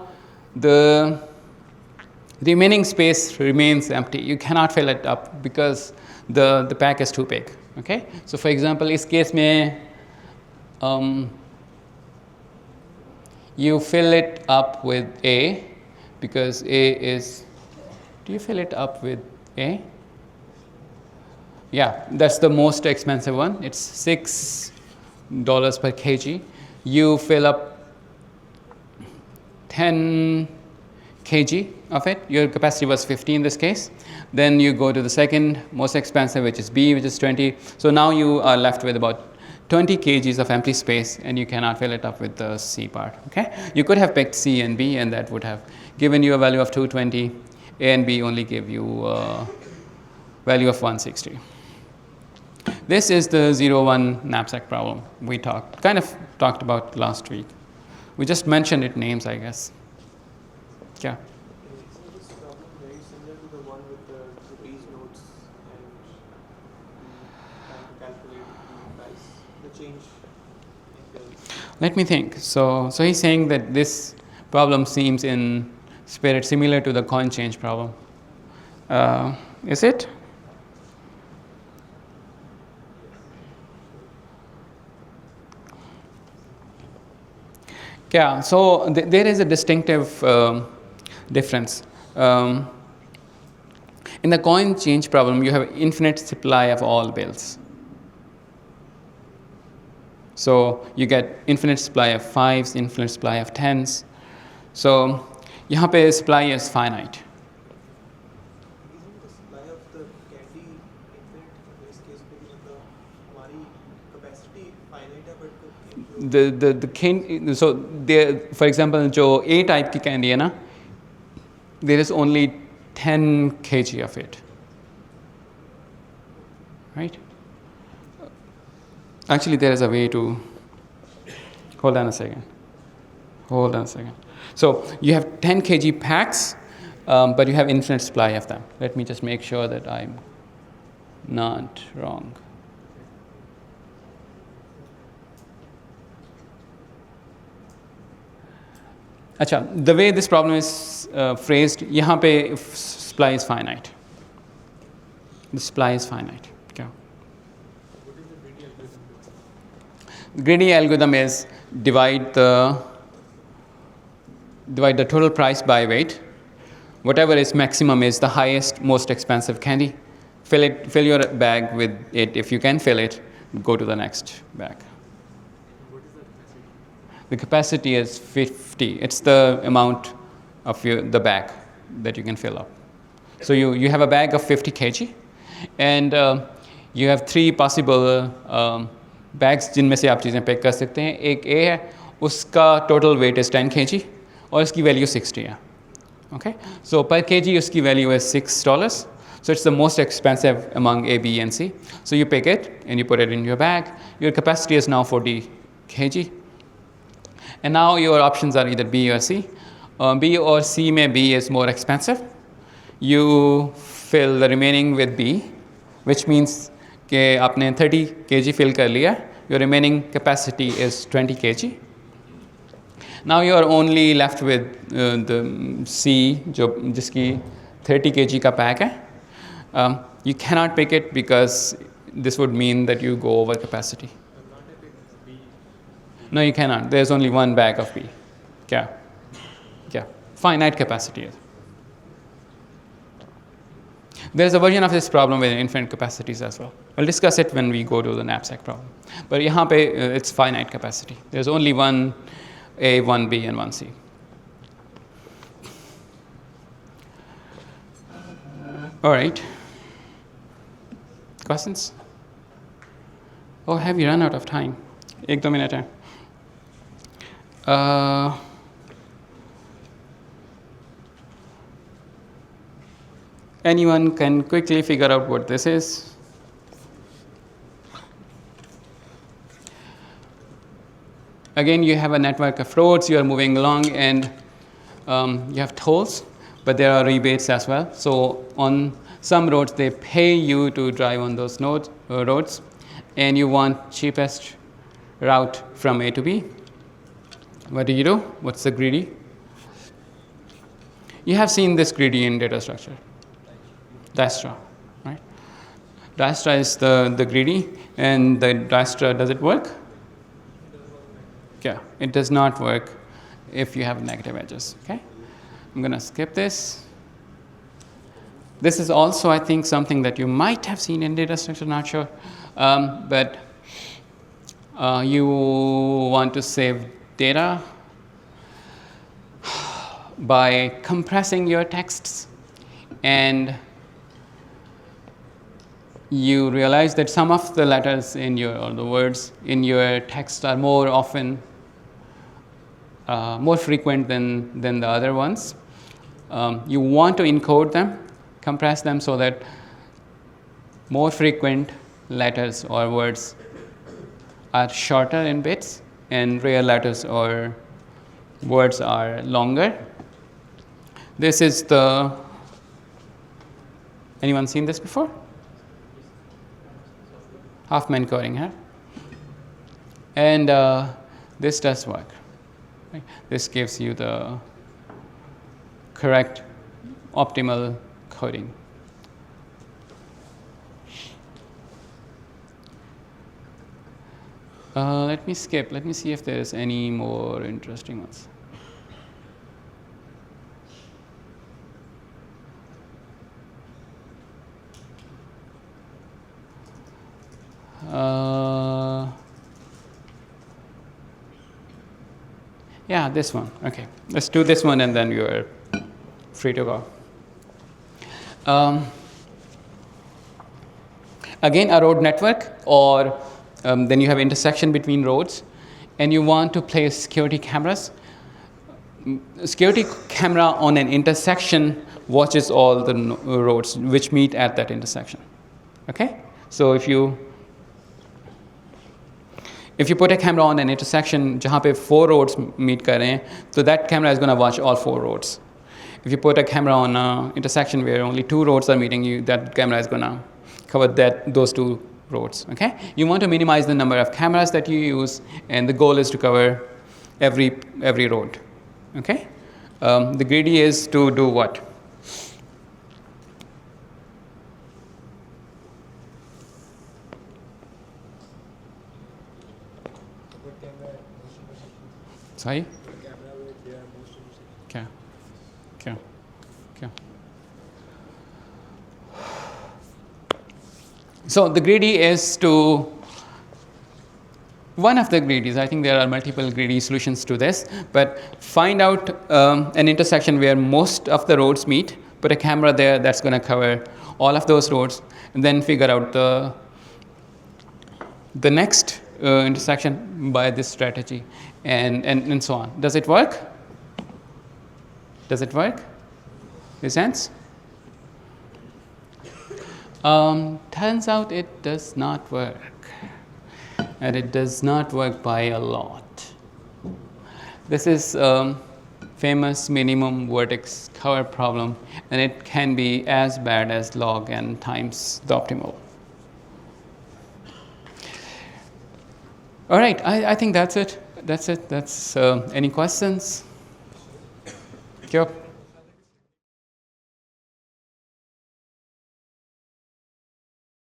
the remaining space remains empty. You cannot fill it up because the pack is too big. Okay. So for example, इस case में you fill it up with A, because A is, do you fill it up with A? Yeah, that's the most expensive one. It's $6 per kg. You fill up 10 kg of it. Your capacity was 50 in this case. Then you go to the second most expensive, which is B, which is 20. So now you are left with about 20 kgs of empty space, and you cannot fill it up with the C part. Okay, you could have picked C and B, and that would have given you a value of 220. A and B only give you a value of 160. This is the 0-1 knapsack problem we kind of talked about last week. We just mentioned it names, I guess. Yeah. Isn't this problem very similar to the one with the rupees notes and trying to calculate the price, the change in bills? Let me think. So he's saying that this problem seems in spirit similar to the coin change problem. Is it? Yeah, so there is a distinctive difference. In the coin change problem, you have infinite supply of all bills. So you get infinite supply of 5s, infinite supply of 10s. So यहाँ पे supply is finite. Isn't the supply of the candy infinite in this case because of the हमारी capacity finite है but The candy, so there, for example, जो A type की candy है ना, there is only 10 kg of it, right? Actually, there is a way to, hold on a second. So you have 10 kg packs, but you have infinite supply of them. Let me just make sure that I'm not wrong. अच्छा, the way this problem is phrased, यहाँ पे supply is finite. The supply is finite. क्या? Greedy algorithm is divide the total price by weight. Whatever is maximum is the highest, most expensive candy. Fill your bag with it. If you can fill it, go to the next bag. The capacity is 50. It's the amount of the bag that you can fill up. So you have a bag of 50 kg, and you have 3 possible bags जिनमें से आप चीज़ें pack कर सकते हैं. एक A है, उसका total weight is 10 kg और इसकी value 60 है. Okay, so per kg उसकी value is $6. So it's the most expensive among A, B, and C. So you pick it and you put it in your bag. Your capacity is now 40 kg. And now your options are either B or C. B or C में B is more expensive. You fill the remaining with B, which means कि आपने 30 kg fill कर लिया. Your remaining capacity is 20 kg. Now you are only left with the C, जिसकी 30 kg का pack है. You cannot pick it because this would mean that you go over capacity. No, you cannot. There's only one bag of B. Yeah. Finite capacity. There's a version of this problem with infinite capacities as well. We'll discuss it when we go to the knapsack problem. But यहाँ पे it's finite capacity. There's only one A, one B, and one C. All right. Questions? Oh, have you run out of time? 1-2 minutes है. Anyone can quickly figure out what this is? Again, you have a network of roads, you are moving along, and you have tolls, but there are rebates as well. So on some roads, they pay you to drive on those roads, and you want cheapest route from A to B. What do? What's the greedy? You have seen this greedy in data structure. Dijkstra, right? Dijkstra is the greedy, and the Dijkstra, does it work? Yeah, it does not work if you have negative edges. Okay, I'm going to skip this. This is also, I think, something that you might have seen in data structure, not sure, but you want to save data by compressing your texts, and you realize that some of the letters in your, or the words in your text are more often more frequent than the other ones. You want to encode them, compress them so that more frequent letters or words are shorter in bits and rare letters or words are longer. This is the, anyone seen this before? Huffman coding, huh? And this does work. Right? This gives you the correct optimal coding. Let me skip. Let me see if there's any more interesting ones. Yeah, this one. Okay, let's do this one and then you're free to go. Again, a road network, or then you have intersection between roads, and you want to place security cameras. Security camera on an intersection watches all the roads which meet at that intersection. Okay, so if you put a camera on an intersection जहाँ पे 4 roads meet कर रहे हैं, so that camera is going to watch all 4 roads. If you put a camera on an intersection where only 2 roads are meeting, that camera is going to cover those 2 roads. Okay, you want to minimize the number of cameras that you use, and the goal is to cover every road. Okay, the greedy is to do what? Sorry? Okay. So the greedy is to, one of the greedies, I think there are multiple greedy solutions to this, but find out an intersection where most of the roads meet, put a camera there that's going to cover all of those roads, and then figure out the next intersection by this strategy, and so on. Does it work? Does it work? Makes sense? Turns out it does not work, and it does not work by a lot. This is famous minimum vertex cover problem, and it can be as bad as log n times the optimal. All right, I think that's it. That's any questions? Sure.